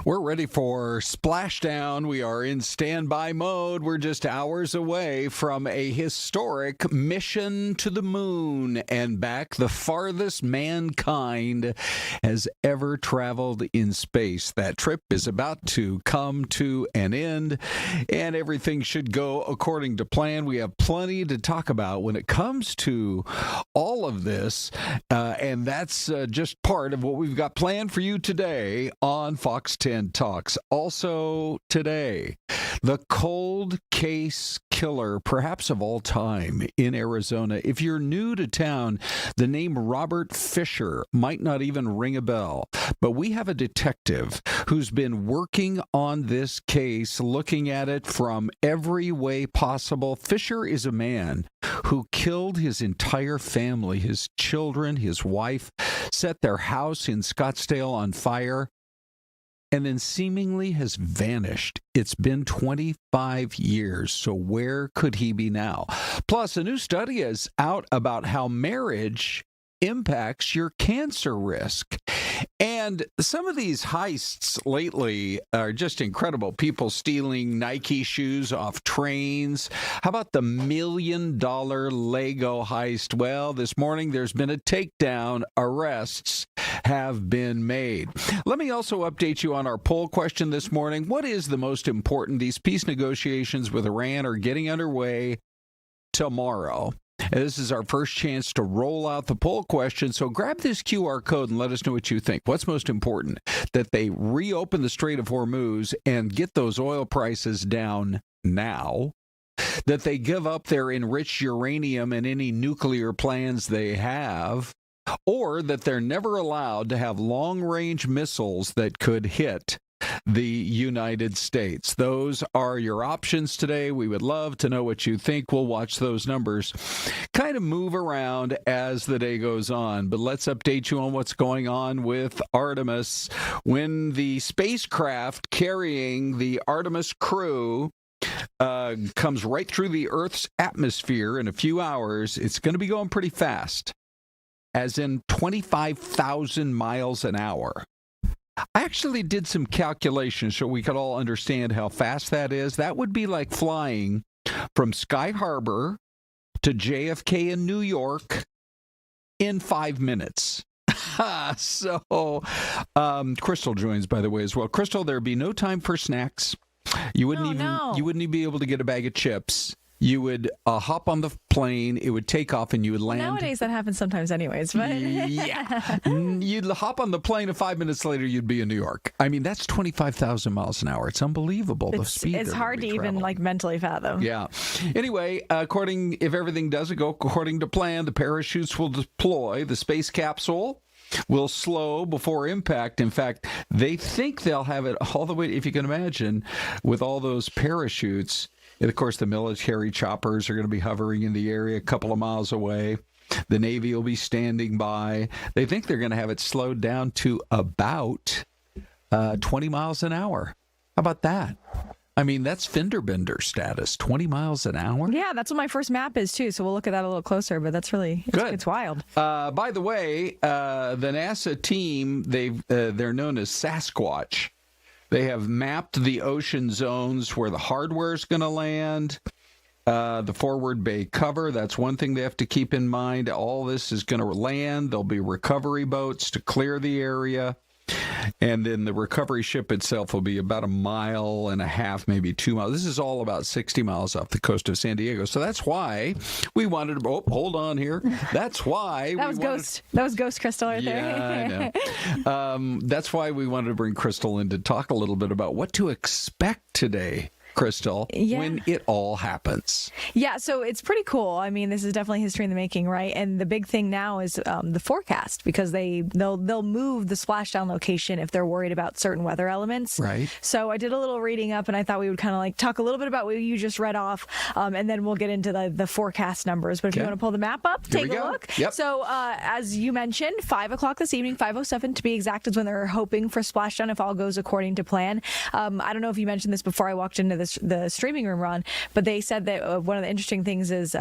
We're ready for Splashdown. We are in standby mode. We're just hours away from a historic mission to the moon and back, the farthest mankind has ever traveled in space. That trip is about to come to an end, and everything should go according to plan. We have plenty to talk about when it comes to all of this, and that's just part of what we've got planned for you today on Fox 10 Talks. Also today, the cold case killer, perhaps of all time, in Arizona. If you're new to town, the name Robert Fisher might not even ring a bell, but we have a detective who's been working on this case, looking at it from every way possible. Fisher is a man who killed his entire family, his children, his wife, set their house in Scottsdale on fire, and then seemingly has vanished. It's been 25 years, so where could he be now? Plus, a new study is out about how marriage impacts your cancer risk. And some of these heists lately are just incredible. People stealing Nike shoes off trains. How about the $1 million Lego heist? Well, this morning there's been a takedown. Arrests have been made. Let me also update you on our poll question this morning. What is the most important? These peace negotiations with Iran are getting underway tomorrow. And this is our first chance to roll out the poll question. So grab this QR code and let us know what you think. What's most important? That they reopen the Strait of Hormuz and get those oil prices down now? That they give up their enriched uranium and any nuclear plans they have? Or that they're never allowed to have long-range missiles that could hit the United States? Those are your options today. We would love to know what you think. We'll watch those numbers kind of move around as the day goes on. But let's update you on what's going on with Artemis. When the spacecraft carrying the Artemis crew comes right through the Earth's atmosphere in a few hours, it's going to be going pretty fast, as in 25,000 miles an hour. I actually did some calculations so we could all understand how fast that is. That would be like flying from Sky Harbor to JFK in New York in 5 minutes. So, Crystal joins, by the way, as well. Crystal, there'd be no time for snacks. You wouldn't even be able to get a bag of chips. You would hop on the plane, it would take off, and you would land. Nowadays, that happens sometimes anyways. But yeah. You'd hop on the plane, and 5 minutes later, you'd be in New York. I mean, that's 25,000 miles an hour. It's unbelievable, the speed. It's hard to even mentally fathom. Yeah. Anyway, if everything doesn't go according to plan, the parachutes will deploy. The space capsule will slow before impact. In fact, they think they'll have it all the way, if you can imagine, with all those parachutes. And of course, the military choppers are going to be hovering in the area a couple of miles away. The Navy will be standing by. They think they're going to have it slowed down to about 20 miles an hour. How about that? I mean, that's fender bender status, 20 miles an hour. Yeah, that's what my first map is, too. So we'll look at that a little closer. But that's really, it's wild. By the way, the NASA team, they're known as Sasquatch. They have mapped the ocean zones where the hardware is going to land, the forward bay cover. That's one thing they have to keep in mind. All this is going to land. There'll be recovery boats to clear the area. And then the recovery ship itself will be about 1.5 miles, maybe 2 miles. This is all about 60 miles off the coast of San Diego. So that's why we wanted to... Oh, hold on here. That's why... That was Ghost Crystal right there. Yeah, I know. That's why we wanted to bring Crystal in to talk a little bit about what to expect today, Crystal, when it all happens. Yeah, so it's pretty cool. I mean, this is definitely history in the making, right? And the big thing now is the forecast, because they'll move the splashdown location if they're worried about certain weather elements. Right. So I did a little reading up, and I thought we would kind of talk a little bit about what you just read off, and then we'll get into the forecast numbers. But if you want to pull the map up, take a look. Yep. So as you mentioned, 5 o'clock this evening, 5:07 to be exact, is when they're hoping for splashdown if all goes according to plan. I don't know if you mentioned this before I walked into the the streaming room, Ron. But they said that one of the interesting things is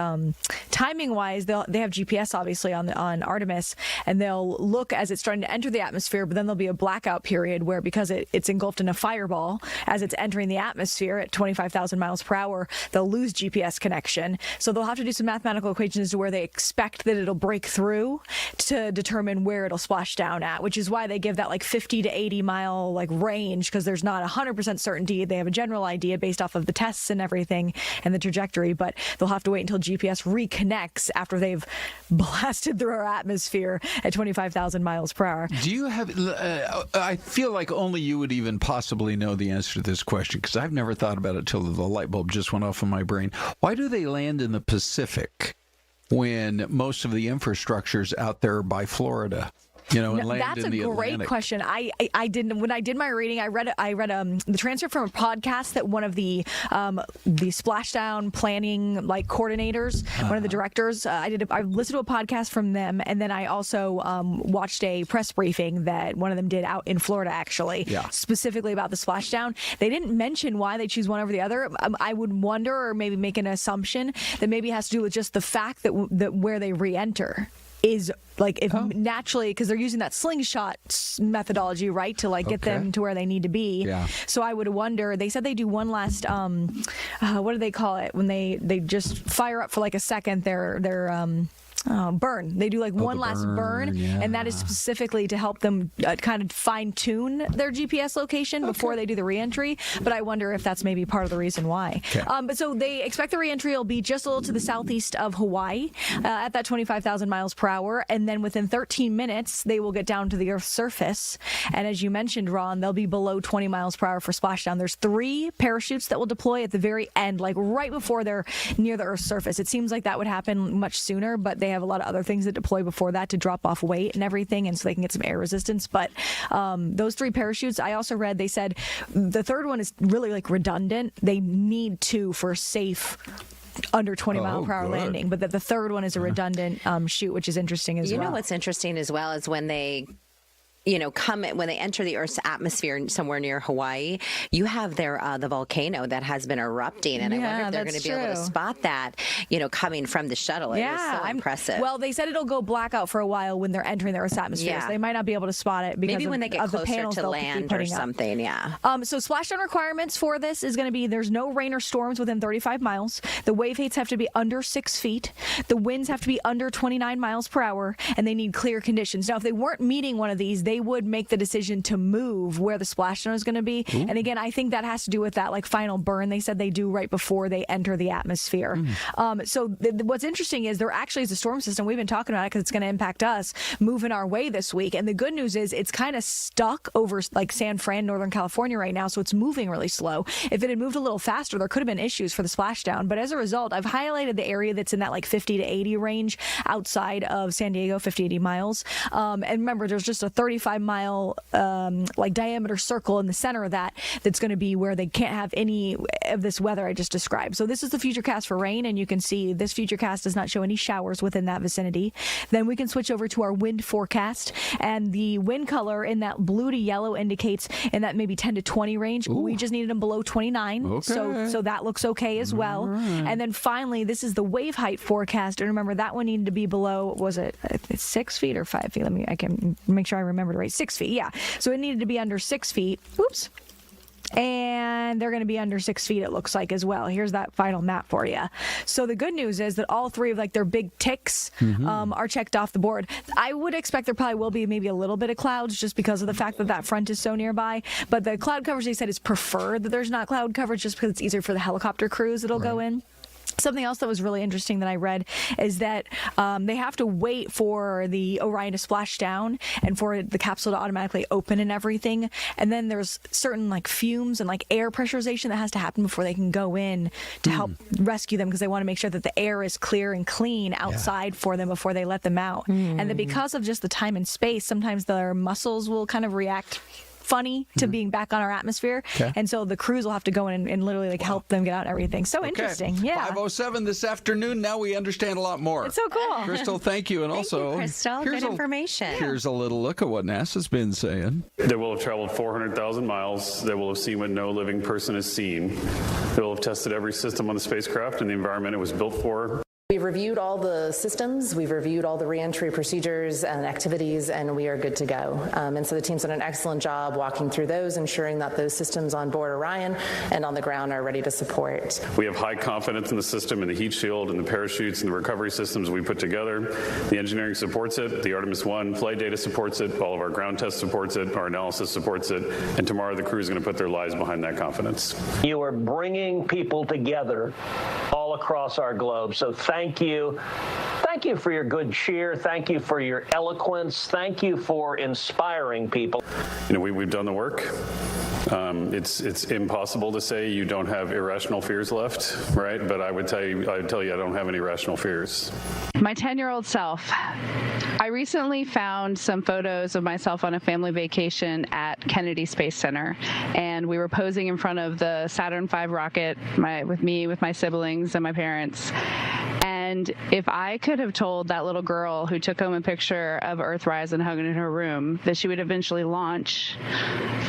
timing-wise, they have GPS obviously on Artemis, and they'll look as it's starting to enter the atmosphere. But then there'll be a blackout period where, because it's engulfed in a fireball as it's entering the atmosphere at 25,000 miles per hour, they'll lose GPS connection. So they'll have to do some mathematical equations as to where they expect that it'll break through to determine where it'll splash down at, which is why they give that like 50 to 80 mile like range, because there's not 100% certainty. They have a general idea based off of the tests and everything and the trajectory, but they'll have to wait until GPS reconnects after they've blasted through our atmosphere at 25,000 miles per hour. Do you have, I feel like only you would even possibly know the answer to this question, because I've never thought about it till the light bulb just went off in my brain. Why do they land in the Pacific when most of the infrastructure's out there by Florida? And land in the Atlantic? That's a great question. I didn't, when I did my reading, I read the transcript from a podcast that one of the Splashdown planning coordinators, one of the directors, I listened to a podcast from them, and then I also watched a press briefing that one of them did out in Florida, actually, specifically about the Splashdown. They didn't mention why they choose one over the other. I would wonder, or maybe make an assumption that maybe it has to do with just the fact that where they re-enter is naturally, because they're using that slingshot methodology, right, to get them to where they need to be. Yeah. So I would wonder, they said they do one last what do they call it when they just fire up for a second their burn. They do one last burn, and that is specifically to help them kind of fine-tune their GPS location before they do the reentry. But I wonder if that's maybe part of the reason why. Okay. But so they expect the reentry will be just a little to the southeast of Hawaii at that 25,000 miles per hour, and then within 13 minutes they will get down to the Earth's surface. And as you mentioned, Ron, they'll be below 20 miles per hour for splashdown. There's 3 parachutes that will deploy at the very end, right before they're near the Earth's surface. It seems like that would happen much sooner, but they have a lot of other things that deploy before that to drop off weight and everything, and so they can get some air resistance. But those 3 parachutes, I also read, they said the third one is really redundant. They need 2 for safe under 20 mile per hour landing, but that the third one is a redundant chute, which is interesting as well. You know what's interesting as well is when they when they enter the Earth's atmosphere somewhere near Hawaii, you have the volcano that has been erupting, and I wonder if they're going to be able to spot that, coming from the shuttle. It is so impressive. Well, they said it'll go blackout for a while when they're entering the Earth's atmosphere, so they might not be able to spot it because maybe when they get closer to land or something. So splashdown requirements for this is going to be there's no rain or storms within 35 miles. The wave heights have to be under 6 feet. The winds have to be under 29 miles per hour, and they need clear conditions. Now, if they weren't meeting one of these, they would make the decision to move where the splashdown is going to be. Ooh. And again, I think that has to do with that final burn they said they do right before they enter the atmosphere. So what's interesting is there actually is a storm system. We've been talking about it because it's going to impact us moving our way this week. And the good news is it's kind of stuck over San Fran, Northern California right now. So it's moving really slow. If it had moved a little faster, there could have been issues for the splashdown. But as a result, I've highlighted the area that's in that 50 to 80 range outside of San Diego, 50, 80 miles. And remember, there's just a 35-mile diameter circle in the center of that's going to be where they can't have any of this weather I just described. So this is the futurecast for rain, and you can see this futurecast does not show any showers within that vicinity. Then we can switch over to our wind forecast, and the wind color in that blue to yellow indicates in that maybe 10 to 20 range. Ooh. We just needed them below 29, so that looks okay as well. Right. And then finally, this is the wave height forecast, and remember that one needed to be below, was it 6 feet or 5 feet? I can make sure I remember it right. 6 feet, yeah. So it needed to be under 6 feet. Oops. And they're going to be under 6 feet, it looks like, as well. Here's that final map for you. So the good news is that all 3 of their big ticks are checked off the board. I would expect there probably will be maybe a little bit of clouds just because of the fact that front is so nearby. But the cloud coverage, they said, is preferred that there's not cloud coverage just because it's easier for the helicopter crews that'll go in. Something else that was really interesting that I read is that they have to wait for the Orion to splash down and for the capsule to automatically open and everything. And then there's certain fumes and air pressurization that has to happen before they can go in to help rescue them, because they want to make sure that the air is clear and clean outside for them before they let them out. And that because of just the time and space, sometimes their muscles will kind of react funny to being back on our atmosphere. Okay. And so the crews will have to go in and literally like help them get out and everything. So interesting. Yeah. 5:07 this afternoon. Now we understand a lot more. It's so cool. Crystal, thank you. And Thank also, you, Crystal. Good information. Here's a little look at what NASA's been saying. They will have traveled 400,000 miles. They will have seen what no living person has seen. They will have tested every system on the spacecraft and the environment it was built for. We've reviewed all the systems, we've reviewed all the reentry procedures and activities, and we are good to go. And so the team's done an excellent job walking through those, ensuring that those systems on board Orion and on the ground are ready to support. We have high confidence in the system and the heat shield and the parachutes and the recovery systems we put together. The engineering supports it. The Artemis I flight data supports it. All of our ground test supports it. Our analysis supports it. And tomorrow the crew is going to put their lives behind that confidence. You are bringing people together all across our globe. So thank you. Thank you for your good cheer. Thank you for your eloquence. Thank you for inspiring people. You know, we've done the work. It's impossible to say you don't have irrational fears left, right? But I would tell you I don't have any irrational fears. My 10-year-old self. I recently found some photos of myself on a family vacation at Kennedy Space Center, and we were posing in front of the Saturn V rocket with my siblings and my parents. And if I could have told that little girl who took home a picture of Earthrise and hung it in her room that she would eventually launch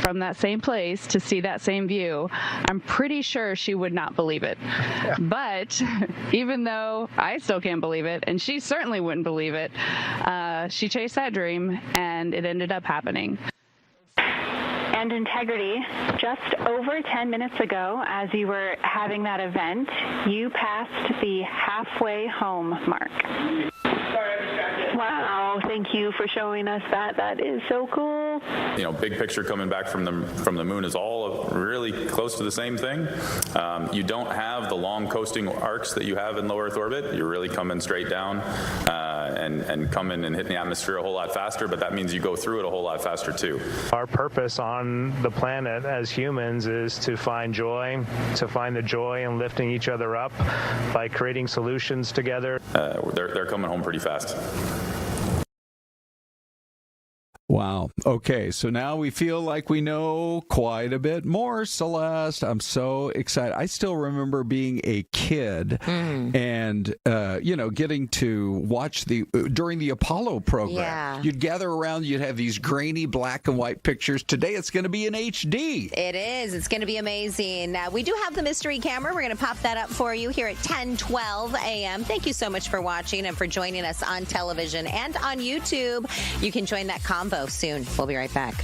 from that same place to see that same view, I'm pretty sure she would not believe it. Yeah. But even though I still can't believe it, and she certainly wouldn't believe it, she chased that dream, and it ended up happening. And integrity, just over 10 minutes ago, as you were having that event, you passed the halfway home mark. Wow, thank you for showing us that. That is so cool. You know, big picture coming back from the moon is all really close to the same thing. You don't have the long coasting arcs that you have in low Earth orbit. You're really coming straight down and coming and hitting the atmosphere a whole lot faster, but that means you go through it a whole lot faster too. Our purpose on the planet as humans is to find joy, to find the joy in lifting each other up by creating solutions together. They're coming home pretty fast. Wow. Okay, so now we feel like we know quite a bit more, Celeste. I'm so excited. I still remember being a kid and, getting to watch during the Apollo program. Yeah. You'd gather around, you'd have these grainy black and white pictures. Today it's going to be in HD. It is. It's going to be amazing. We do have the mystery camera. We're going to pop that up for you here at 10:12 a.m. Thank you so much for watching and for joining us on television and on YouTube. You can join that combo soon. We'll be right back.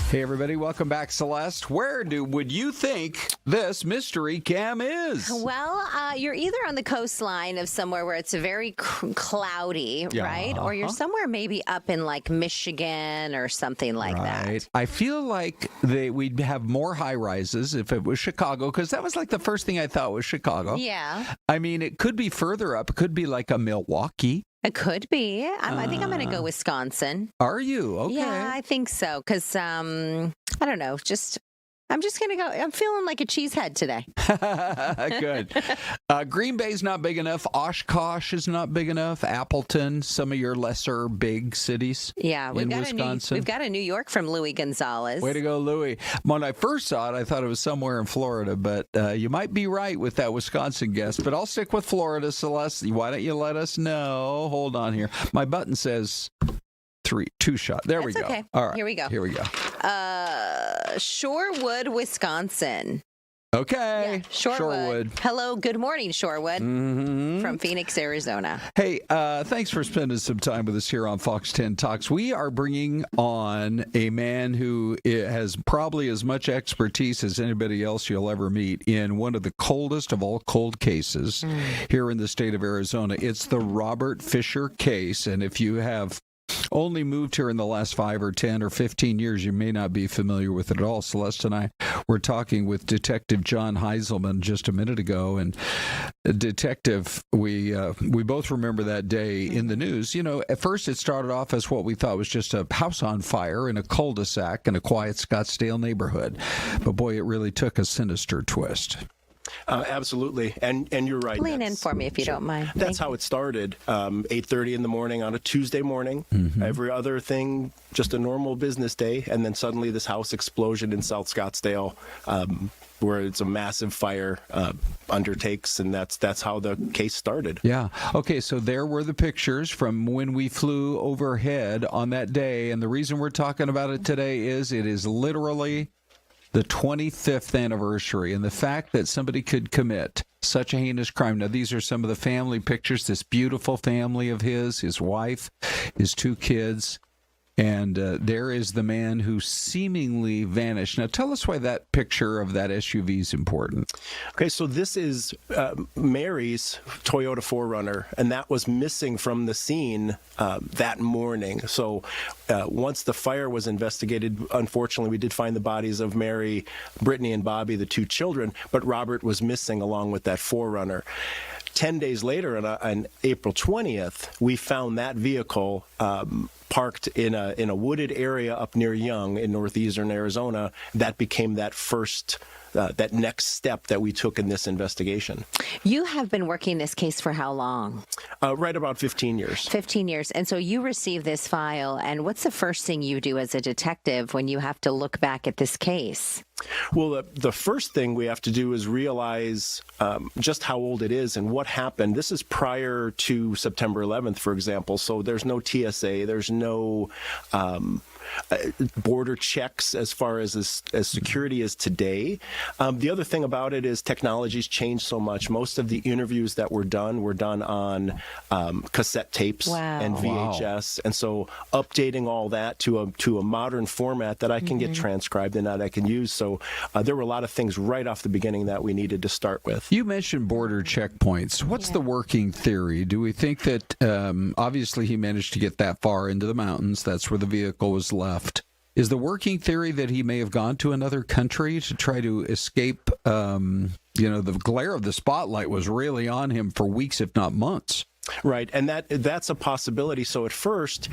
Hey, everybody. Welcome back, Celeste. Where would you think this mystery cam is? Well, you're either on the coastline of somewhere where it's very cloudy, right? Or you're somewhere maybe up in like Michigan or something like that. I feel like we'd have more high rises if it was Chicago, because that was like the first thing I thought was Chicago. Yeah. I mean, it could be further up. It could be like a Milwaukee. It could be. I think I'm going to go Wisconsin. Are you? Okay. Yeah, I think so. Because, I don't know, I'm just going to go. I'm feeling like a cheesehead today. Good. Green Bay's not big enough. Oshkosh is not big enough. Appleton, some of your lesser big cities. Yeah, we've got Wisconsin. we've got a New York from Louis Gonzalez. Way to go, Louis. When I first saw it, I thought it was somewhere in Florida, but you might be right with that Wisconsin guess. But I'll stick with Florida, Celeste. Why don't you let us know? Hold on here. My button says 2 shot. There we go. Okay. All right. Here we go. Shorewood, Wisconsin. Okay. Yeah, Shorewood. Hello. Good morning, Shorewood. From Phoenix, Arizona. Hey, thanks for spending some time with us here on Fox 10 Talks. We are bringing on a man who has probably as much expertise as anybody else you'll ever meet in one of the coldest of all cold cases here in the state of Arizona. It's the Robert Fisher case. And if you have only moved here in the last 5 or 10 or 15 years, you may not be familiar with it at all. Celeste and I were talking with Detective John Heinzelman just a minute ago, and Detective, we both remember that day in the news. You know, at first it started off as what we thought was just a house on fire in a cul-de-sac in a quiet Scottsdale neighborhood, but boy, it really took a sinister twist. Absolutely, and you're right. Lean in for me if you don't mind. That's how it started. 8:30 in the morning on a Tuesday morning. Every other thing, just a normal business day, and then suddenly this house explosion in South Scottsdale, where it's a massive fire undertakes, and that's how the case started. Yeah. Okay, so there were the pictures from when we flew overhead on that day, and the reason we're talking about it today is it is literally the 25th anniversary, and the fact that somebody could commit such a heinous crime. Now, these are some of the family pictures, this beautiful family of his wife, his 2 kids, and there is the man who seemingly vanished. Now, tell us why that picture of that SUV is important. Okay, so this is Mary's Toyota 4Runner, and that was missing from the scene that morning. So once the fire was investigated, unfortunately, we did find the bodies of Mary, Brittany, and Bobby, the 2 children, but Robert was missing along with that 4Runner. 10 days later, on April 20th, we found that vehicle parked in a wooded area up near Young in northeastern Arizona. That became that next step that we took in this investigation. You have been working this case for how long? Right about 15 years. 15 years. And so you receive this file, and what's the first thing you do as a detective when you have to look back at this case? Well, the first thing we have to do is realize just how old it is and what happened. This is prior to September 11th, for example, so there's no TSA, there's no border checks as far as security is today. The other thing about it is technology's changed so much. Most of the interviews that were done on cassette tapes and VHS, and so updating all that to a modern format that I can get transcribed and that I can use. So there were a lot of things right off the beginning that we needed to start with. You mentioned border checkpoints. What's the working theory? Do we think that obviously he managed to get that far into the mountains? That's where the vehicle was left. Is the working theory that he may have gone to another country to try to escape? The glare of the spotlight was really on him for weeks, if not months. Right, and that's a possibility. So at first,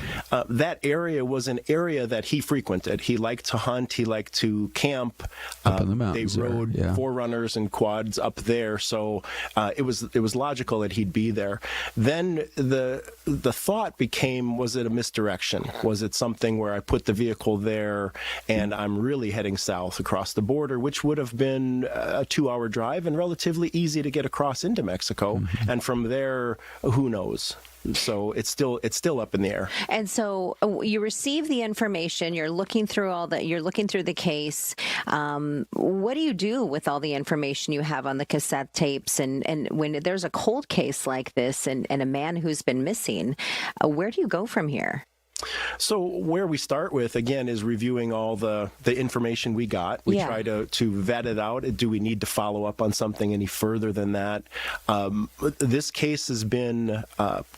that area was an area that he frequented. He liked to hunt. He liked to camp. Up in the mountains. They rode 4Runners and quads up there, so it was logical that he'd be there. Then the thought became, was it a misdirection? Was it something where I put the vehicle there and I'm really heading south across the border, which would have been a 2-hour drive and relatively easy to get across into Mexico, and from there, who knows? So it's still up in the air. And so you receive the information. You're looking through the case. What do you do with all the information you have on the cassette tapes? And when there's a cold case like this and a man who's been missing, where do you go from here? So where we start with, again, is reviewing all the information we got. We try to vet it out. Do we need to follow up on something any further than that? This case has been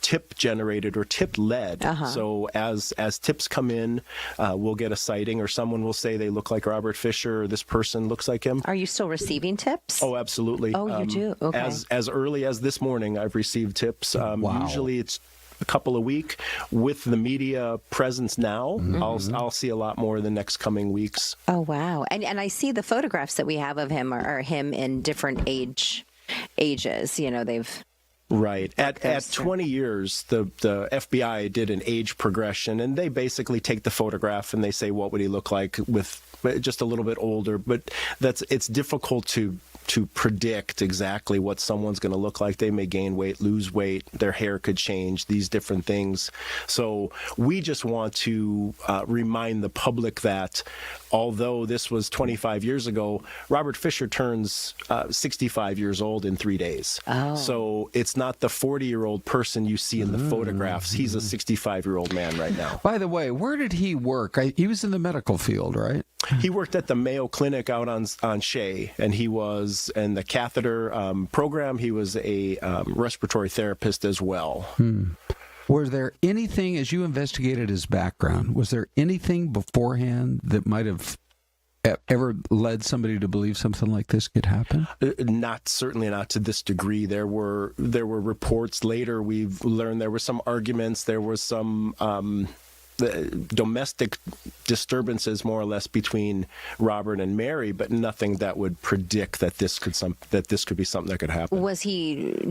tip-generated or tip-led. So as tips come in, we'll get a sighting, or someone will say they look like Robert Fisher, or this person looks like him. Are you still receiving tips? Oh, absolutely. Oh, you do? Okay. As early as this morning, I've received tips. Usually it's a couple a week. With the media presence now, I'll see a lot more in the next coming weeks. Oh, wow. And I see the photographs that we have of him are him in different ages. You know, they've... Right. At 20 years, the FBI did an age progression, and they basically take the photograph and they say, what would he look like with just a little bit older? But it's difficult to predict exactly what someone's going to look like. They may gain weight, lose weight, their hair could change, these different things. So we just want to remind the public that although this was 25 years ago, Robert Fisher turns 65 years old in 3 days. So it's not the 40-year-old person you see in the photographs. He's a 65-year-old man right now. By the way, where did he work? He was in the medical field, right? He worked at the Mayo Clinic out on Shea, and he was in the catheter program. He was a respiratory therapist as well. Was there anything, as you investigated his background, was there anything beforehand that might have ever led somebody to believe something like this could happen? Certainly not to this degree. There were reports later. We've learned there were some arguments. There was some domestic disturbances, more or less, between Robert and Mary, but nothing that would predict that this could be something that could happen.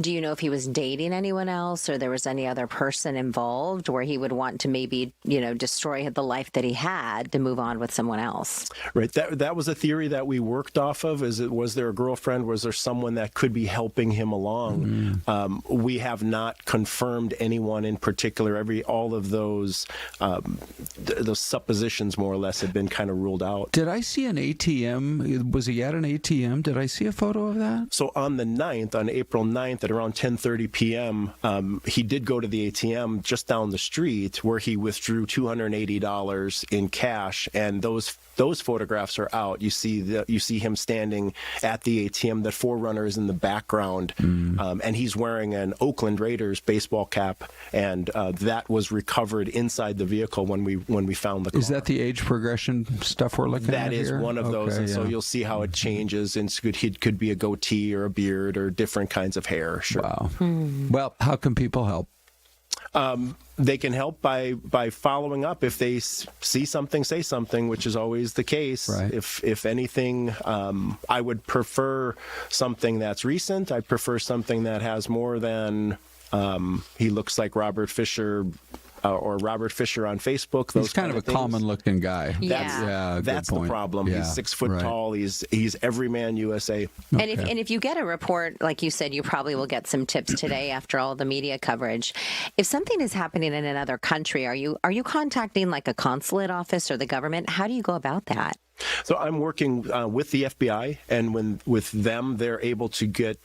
Do you know if he was dating anyone else, or there was any other person involved where he would want to maybe, destroy the life that he had to move on with someone else? Right. That was a theory that we worked off of. Was there a girlfriend? Was there someone that could be helping him along? We have not confirmed anyone in particular. All of those suppositions, more or less, have been kind of ruled out. Did I see an ATM? Was he at an ATM? Did I see a photo of that? So on April 9th, at around 10:30 p.m., he did go to the ATM just down the street, where he withdrew $280 in cash, and those photographs are out. You see him standing at the ATM. The Forerunner is in the background, and he's wearing an Oakland Raiders baseball cap, and that was recovered inside the vehicle when we found the car. Is that the age progression stuff we're looking at here? That is one of those, and so you'll see how it changes. And it could be a goatee or a beard or different kinds of hair. Sure. Wow. Well, how can people help? They can help by following up. If they see something, say something, which is always the case. Right. If anything, I would prefer something that's recent. I prefer something that has more than he looks like Robert Fisher. Or Robert Fisher on Facebook. He's kind of a common-looking guy. That's the problem. Yeah, he's 6 foot tall. He's everyman USA. Okay. And if you get a report, like you said, you probably will get some tips today after all the media coverage. If something is happening in another country, are you contacting like a consulate office or the government? How do you go about that? So I'm working with the FBI, and with them, they're able to get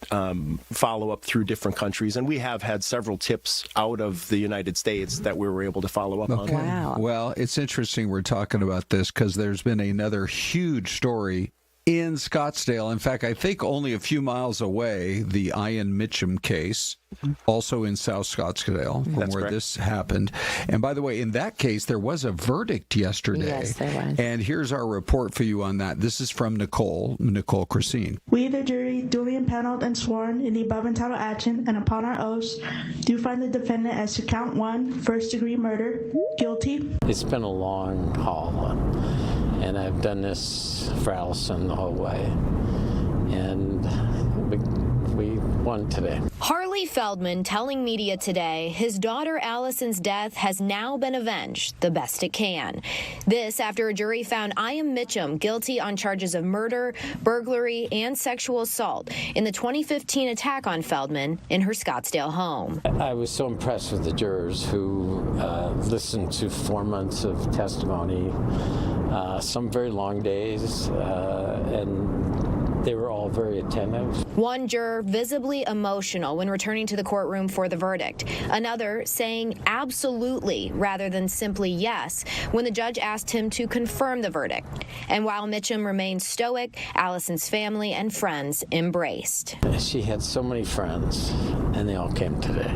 follow-up through different countries. And we have had several tips out of the United States that we were able to follow up on. Wow. Well, it's interesting we're talking about this because there's been another huge story in Scottsdale. In fact, I think only a few miles away, the Ian Mitchum case, also in South Scottsdale, from where this happened. And by the way, in that case, there was a verdict yesterday. Yes, there was. And here's our report for you on that. This is from Nicole Christine. We, the jury, duly impaneled and sworn in the above entitled action, and upon our oaths, do find the defendant as to count 1, first-degree murder, guilty. It's been a long haul, and I've done this for Allison the whole way, and we won today. Harley Feldman telling media today his daughter Allison's death has now been avenged the best it can. This after a jury found Ian Mitchum guilty on charges of murder, burglary, and sexual assault in the 2015 attack on Feldman in her Scottsdale home. I was so impressed with the jurors who listened to 4 months of testimony, some very long days, and they were all very attentive. One juror visibly emotional when returning to the courtroom for the verdict. Another saying absolutely rather than simply yes when the judge asked him to confirm the verdict. And while Mitchum remained stoic, Allison's family and friends embraced. She had so many friends, and they all came today.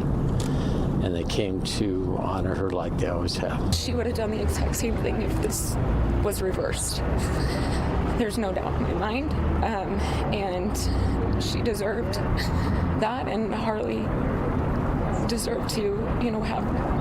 And they came to honor her like they always have. She would have done the exact same thing if this was reversed. There's no doubt in my mind. And she deserved that, and Harley deserved to, have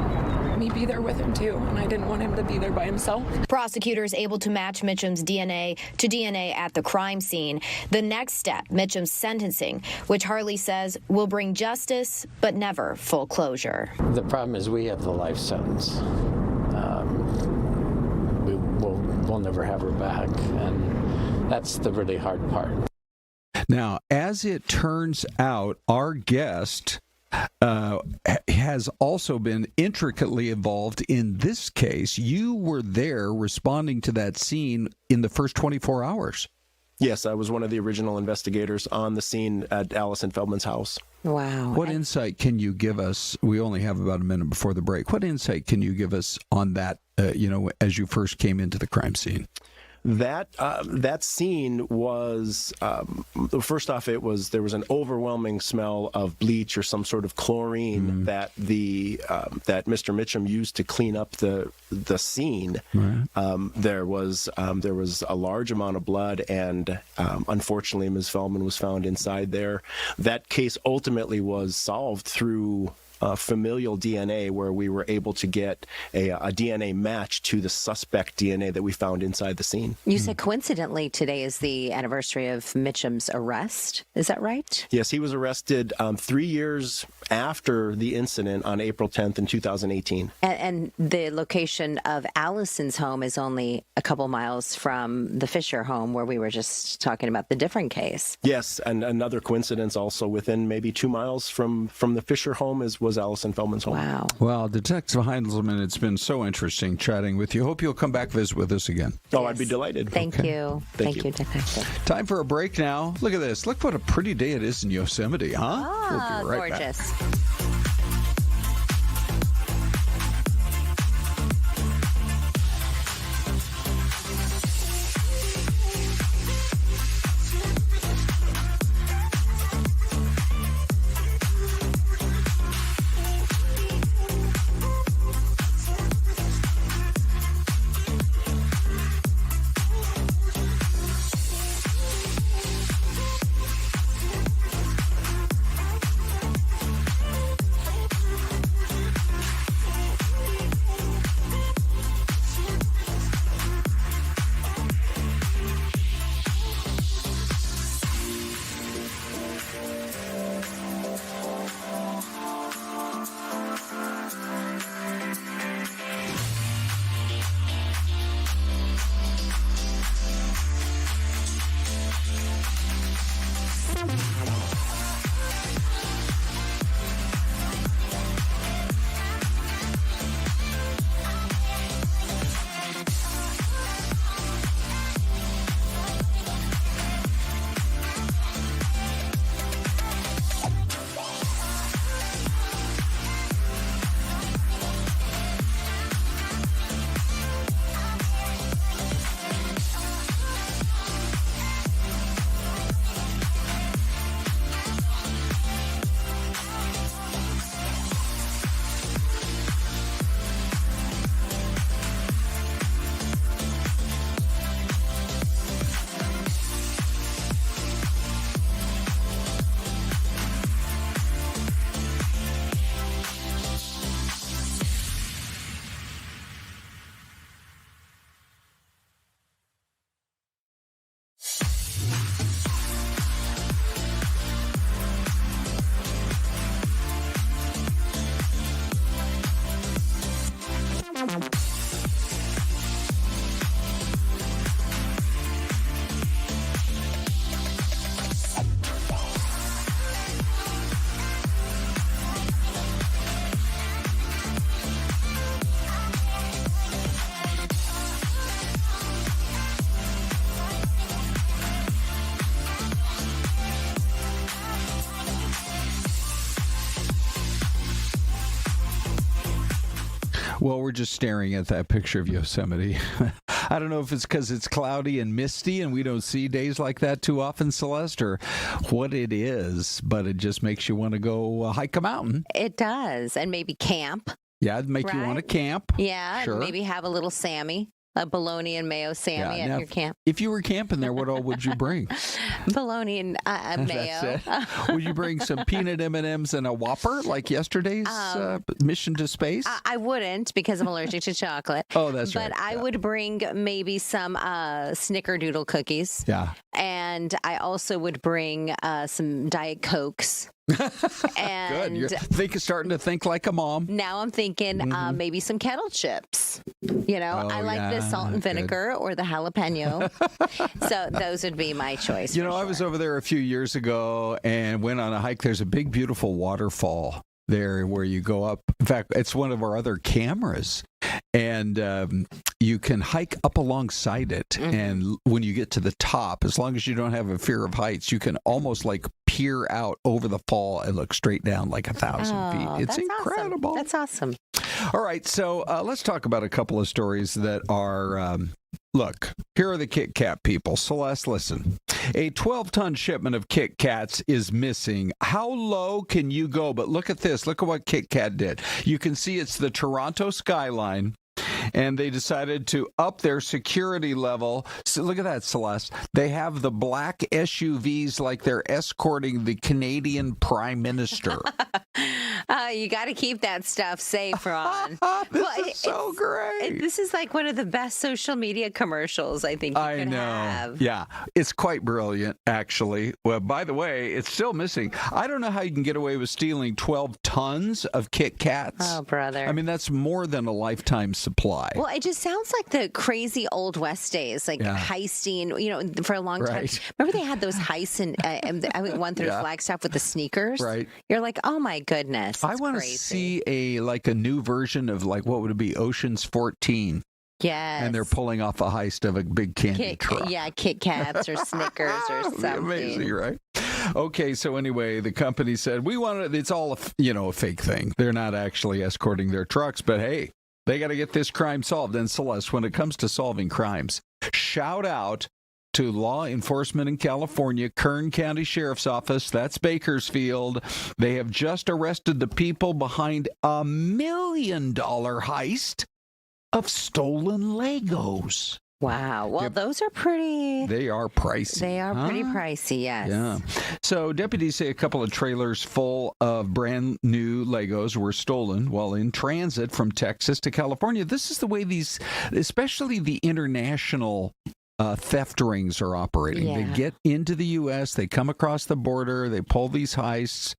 me be there with him too, and I didn't want him to be there by himself. Prosecutors able to match Mitchum's DNA to DNA at the crime scene. The next step, Mitchum's sentencing, which Harley says will bring justice but never full closure. The problem is we have the life sentence. We'll never have her back, and that's the really hard part. Now, as it turns out, our guest has also been intricately involved in this case. You were there responding to that scene in the first 24 hours. Yes, I was one of the original investigators on the scene at Allison Feldman's house. Wow. What insight can you give us? We only have about a minute before the break. What insight can you give us on that, as you first came into the crime scene? That scene was first off, there was an overwhelming smell of bleach or some sort of chlorine that that Mr. Mitchum used to clean up the scene. Right. There was a large amount of blood, and unfortunately, Ms. Feldman was found inside there. That case ultimately was solved through familial DNA, where we were able to get a DNA match to the suspect DNA that we found inside the scene. You said coincidentally today is the anniversary of Mitchum's arrest. Is that right? Yes, he was arrested 3 years after the incident on April 10th in 2018. And the location of Allison's home is only a couple miles from the Fisher home, where we were just talking about the different case. Yes, and another coincidence also within maybe 2 miles from the Fisher home was Allison Feldman's home. Wow. Well, Detective Heinzelman, it's been so interesting chatting with you. Hope you'll come back visit with us again. Oh, yes. I'd be delighted. Thank you. Thank you, Detective. Time for a break now. Look at this. Look what a pretty day it is in Yosemite, huh? We'll be right gorgeous. Back. Well, we're just staring at that picture of Yosemite. I don't know if it's because it's cloudy and misty and we don't see days like that too often, Celeste, or what it is, but it just makes you want to go hike a mountain. It does, and maybe camp. Yeah, it'd make you want to camp. Yeah, sure. Maybe have a little Sammy. A bologna and mayo Sammy at your camp. If you were camping there, what all would you bring? Bologna and mayo. That's it. Would you bring some peanut M&Ms and a Whopper like yesterday's mission to space? I wouldn't because I'm allergic to chocolate. Oh, that's right. But I would bring maybe some snickerdoodle cookies. Yeah. And I also would bring some Diet Cokes. And good. You're starting to think like a mom. Now I'm thinking maybe some kettle chips. You know, I like the salt and vinegar or the jalapeno. So those would be my choice. You know, I was over there a few years ago and went on a hike. There's a big, beautiful waterfall there where you go up. In fact, it's one of our other cameras. And you can hike up alongside it. And when you get to the top, as long as you don't have a fear of heights, you can almost like peer out over the fall and look straight down like 1,000 feet. It's incredible. Awesome. That's awesome. All right. So let's talk about a couple of stories that are, look, here are the Kit Kat people. Celeste, listen. A 12-ton shipment of Kit Kats is missing. How low can you go? But look at this. Look at what Kit Kat did. You can see it's the Toronto skyline. And they decided to up their security level. So look at that, Celeste. They have the black SUVs like they're escorting the Canadian Prime Minister. You got to keep that stuff safe, Ron. This is so great. This is like one of the best social media commercials I think you could have. Yeah, it's quite brilliant, actually. Well, by the way, it's still missing. I don't know how you can get away with stealing 12 tons of Kit Kats. Oh, brother. I mean, that's more than a lifetime supply. Well, it just sounds like the crazy old West days, like heisting, you know, for a long time. Remember they had those heists and I went through Flagstaff with the sneakers? Right. You're like, oh my goodness. I want to see a new version of like what would it be, Ocean's 14. Yes. And they're pulling off a heist of a big candy truck. Yeah, Kit Kats or Snickers or something. Amazing, right? Okay, so anyway, the company said, it's all a fake thing. They're not actually escorting their trucks, but hey, they got to get this crime solved. And Celeste, when it comes to solving crimes, shout out to law enforcement in California, Kern County Sheriff's Office, that's Bakersfield. They have just arrested the people behind $1 million heist of stolen Legos. Wow. Well, those are pretty... They are pricey. They are pretty pricey, yes. Yeah. So deputies say a couple of trailers full of brand new Legos were stolen while in transit from Texas to California. This is the way these, especially the international theft rings are operating. Yeah. They get into the U.S., they come across the border, they pull these heists,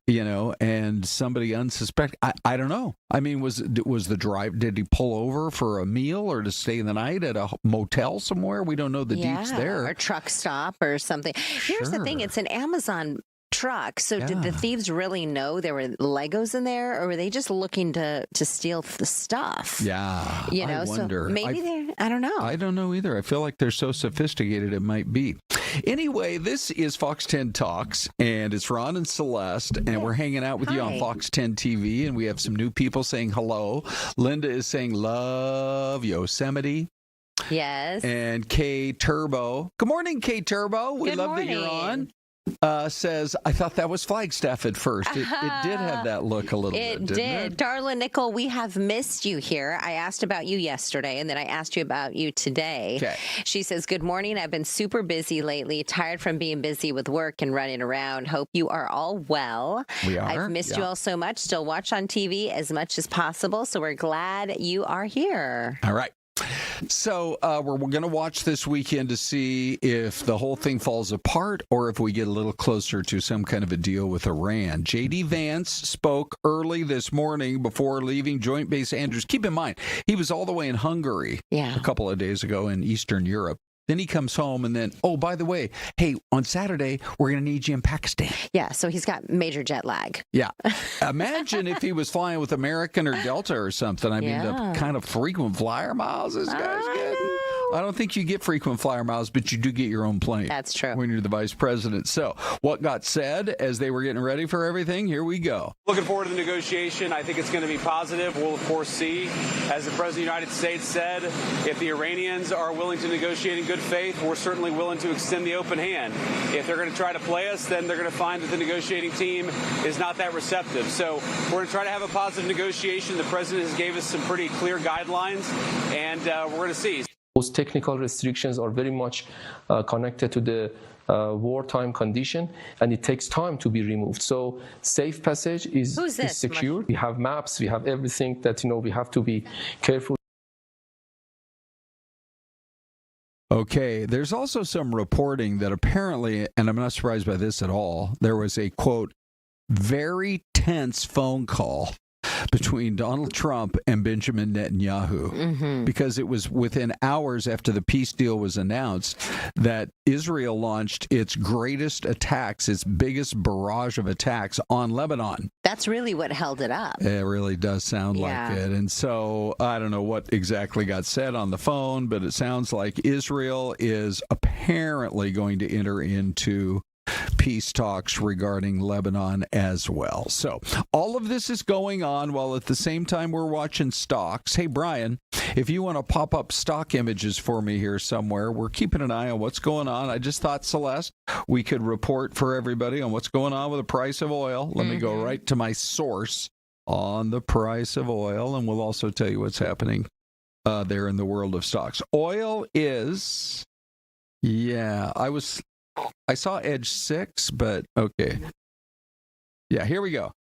and somebody unsuspecting. I don't know. I mean, was the drive? Did he pull over for a meal or to stay the night at a motel somewhere? We don't know the deets there. Or a truck stop or something. Here's the thing: it's an Amazon truck. So did the thieves really know there were Legos in there, or were they just looking to steal the stuff? Yeah, I wonder. So maybe I don't know. I don't know either. I feel like they're so sophisticated it might be. Anyway, this is Fox 10 Talks, and it's Ron and Celeste, and we're hanging out with you on Fox 10 TV, and we have some new people saying hello. Linda is saying love Yosemite. Yes. And K Turbo. Good morning, K Turbo. We love that you're on. Says, I thought that was Flagstaff at first. It did have that look a little bit, didn't it? Darla Nickel, we have missed you here. I asked about you yesterday, and then I asked you about you today. Okay. She says, good morning. I've been super busy lately, tired from being busy with work and running around. Hope you are all well. We are. I've missed you all so much. Still watch on TV as much as possible, so we're glad you are here. All right. So we're going to watch this weekend to see if the whole thing falls apart or if we get a little closer to some kind of a deal with Iran. J.D. Vance spoke early this morning before leaving Joint Base Andrews. Keep in mind, he was all the way in Hungary a couple of days ago in Eastern Europe. Then he comes home and then, oh, by the way, hey, on Saturday, we're going to need you in Pakistan. Yeah, so he's got major jet lag. Yeah. Imagine if he was flying with American or Delta or something. I mean, the kind of frequent flyer miles this guy's getting. I don't think you get frequent flyer miles, but you do get your own plane. That's true. When you're the vice president. So what got said as they were getting ready for everything? Here we go. Looking forward to the negotiation. I think it's going to be positive. We'll, of course, see. As the President of the United States said, if the Iranians are willing to negotiate in good faith, we're certainly willing to extend the open hand. If they're going to try to play us, then they're going to find that the negotiating team is not that receptive. So we're going to try to have a positive negotiation. The President has gave us some pretty clear guidelines, and we're going to see. Those technical restrictions are very much connected to the wartime condition, and it takes time to be removed. So safe passage is secure. We have maps, we have everything that, we have to be careful. Okay, there's also some reporting that apparently, and I'm not surprised by this at all, there was a, quote, very tense phone call between Donald Trump and Benjamin Netanyahu, because it was within hours after the peace deal was announced that Israel launched its greatest attacks, its biggest barrage of attacks on Lebanon. That's really what held it up. It really does sound like it. And so I don't know what exactly got said on the phone, but it sounds like Israel is apparently going to enter into peace talks regarding Lebanon as well. So all of this is going on while at the same time we're watching stocks. Hey, Brian, if you want to pop up stock images for me here somewhere, we're keeping an eye on what's going on. I just thought, Celeste, we could report for everybody on what's going on with the price of oil. Let me go right to my source on the price of oil, and we'll also tell you what's happening there in the world of stocks. Oil is, I saw edge 6, but okay. Yeah, here we go.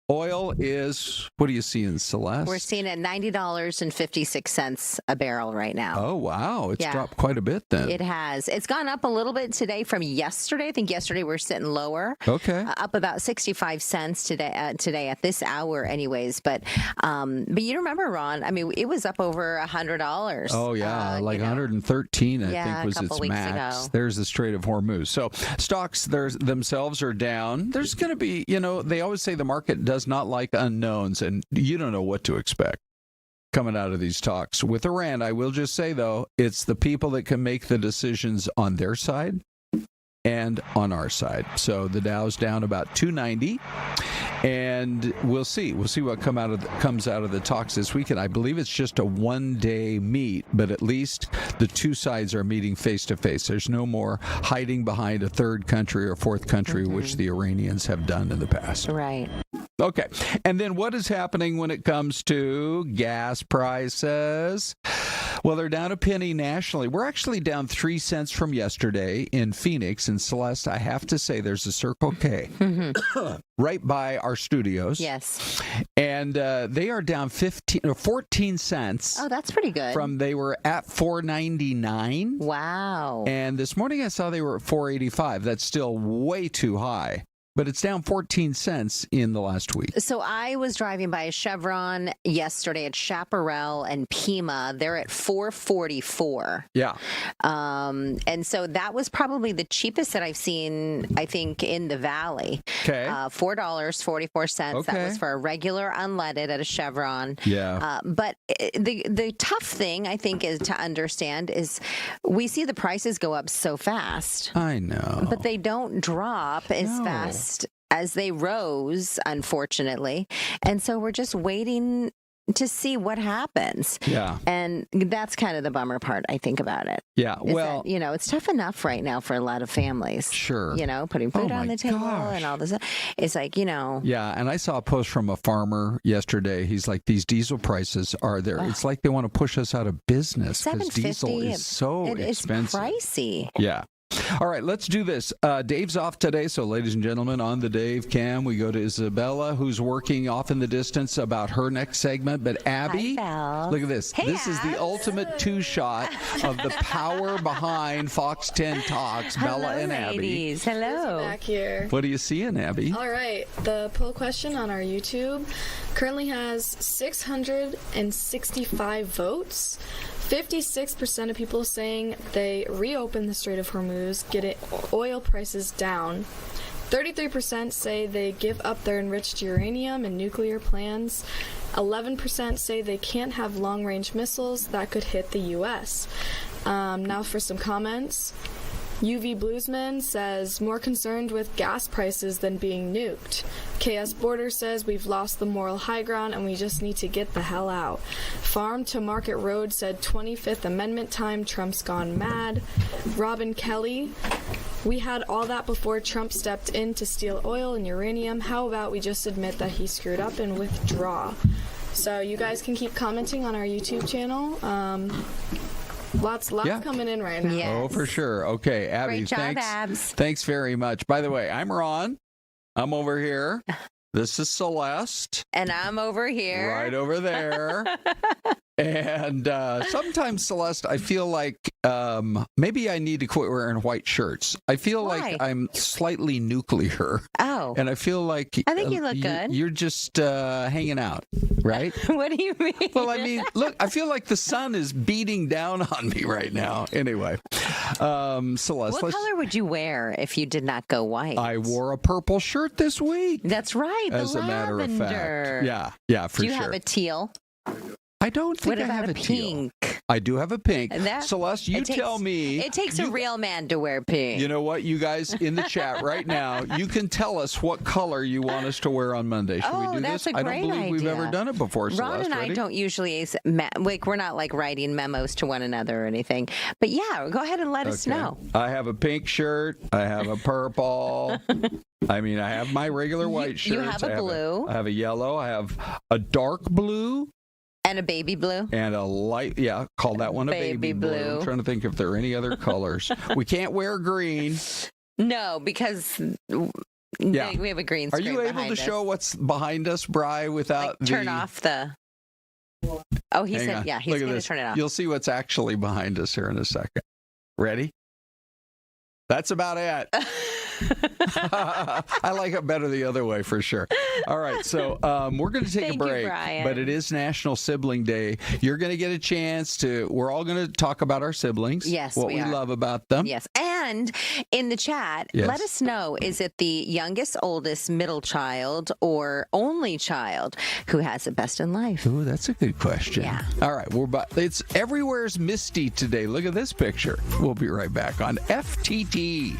Oil is, what do you see in Celeste? We're seeing at $90.56 a barrel right now. Oh, wow. It's dropped quite a bit then. It has. It's gone up a little bit today from yesterday. I think yesterday we were sitting lower. Okay. Up about 65 cents today at this hour anyways. But you remember, Ron, I mean, it was up over $100. Oh, yeah. 113, I think, was its max. Ago. There's the Strait of Hormuz. So stocks themselves are down. There's going to be, they always say the market does not like unknowns, and you don't know what to expect coming out of these talks. With Iran, I will just say, though, it's the people that can make the decisions on their side and on our side. So the Dow's down about 290, and we'll see what comes out of the talks this weekend. I believe it's just a one-day meet, but at least the two sides are meeting face-to-face. There's no more hiding behind a third country or fourth country, which the Iranians have done in the past. Right. Okay. And then what is happening when it comes to gas prices? Well, they're down a penny nationally. We're actually down 3 cents from yesterday in Phoenix. And Celeste, I have to say, there's a Circle K right by our studios. Yes. And they are down 14 cents. Oh, that's pretty good. They were at $4.99. Wow. And this morning I saw they were at $4.85. That's still way too high. But it's down 14 cents in the last week. So I was driving by a Chevron yesterday at Chaparral and Pima. They're at $4.44. Yeah. And so that was probably the cheapest that I've seen, I think, in the Valley. Okay. $4.44. Okay. That was for a regular unleaded at a Chevron. Yeah. But the tough thing, I think, is to understand is we see the prices go up so fast. I know. But they don't drop as fast as they rose, unfortunately. And so we're just waiting to see what happens. Yeah. And that's kind of the bummer part, I think, about it. Yeah. Well, that, it's tough enough right now for a lot of families. Sure. Putting food on the table and all this. It's like, Yeah. And I saw a post from a farmer yesterday. He's like, these diesel prices are there. It's like they want to push us out of business because diesel is so expensive. It's pricey. Yeah. All right, let's do this. Dave's off today, so ladies and gentlemen, on the Dave Cam, we go to Isabella, who's working off in the distance about her next segment. But Abby, look at this. Hey, this is the ultimate two-shot of the power behind Fox 10 Talks, Bella and Abby. Ladies. Hello. Back here. What are you seeing, Abby? All right, the poll question on our YouTube currently has 665 votes. 56% of people saying they reopen the Strait of Hormuz, get oil prices down. 33% say they give up their enriched uranium and nuclear plans. 11% say they can't have long-range missiles that could hit the U.S. Now for some comments. UV Bluesman says, more concerned with gas prices than being nuked. KS Border says, we've lost the moral high ground and we just need to get the hell out. Farm to Market Road said, 25th Amendment time, Trump's gone mad. Robin Kelly, we had all that before Trump stepped in to steal oil and uranium. How about we just admit that he screwed up and withdraw? So you guys can keep commenting on our YouTube channel. Lots coming in right now. Yes. Oh, for sure. Okay, Abby, Great job, thanks. Abs. Thanks very much. By the way, I'm Ron. I'm over here. This is Syleste. And I'm over here. Right over there. And sometimes, Syleste, I feel like maybe I need to quit wearing white shirts. I feel like I'm slightly nuclear. Oh. And I feel like I think you look good. You're just hanging out, right? What do you mean? Well, I mean, look, I feel like the sun is beating down on me right now. Anyway, Syleste. What color would you wear if you did not go white? I wore a purple shirt this week. That's right. As a matter of fact. Yeah, for sure. Do you have a teal? I don't think I have a pink? I do have a pink. That, Syleste, you tell me. It takes a real man to wear pink. You know what, you guys in the chat right now, you can tell us what color you want us to wear on Monday. Should we do that's this? a great I don't believe we've ever done it before, Syleste. Ron and I don't usually, we're not like writing memos to one another or anything. But yeah, go ahead and let us know. I have a pink shirt. I have a purple. I mean, I have my regular white shirts. You have a blue. I have a yellow. I have a dark blue. And a baby blue. And a light, call that one a baby blue. I'm trying to think if there are any other colors. We can't wear green. No, because we have a green screen. Are you able to show what's behind us, Bri, without turn off the... Oh, he Hang said, on. he's going to turn it off. You'll see what's actually behind us here in a second. Ready? That's about it. I like it better the other way for sure. All right, so we're going to take a break, but it is National Sibling Day. You're going to get a chance to, we're all going to talk about our siblings. Yes, what we love about them. Yes, and in the chat, let us know, is it the youngest, oldest, middle child, or only child who has the best in life? Ooh, that's a good question. Yeah. All right, it's everywhere's misty today. Look at this picture. We'll be right back on FTT.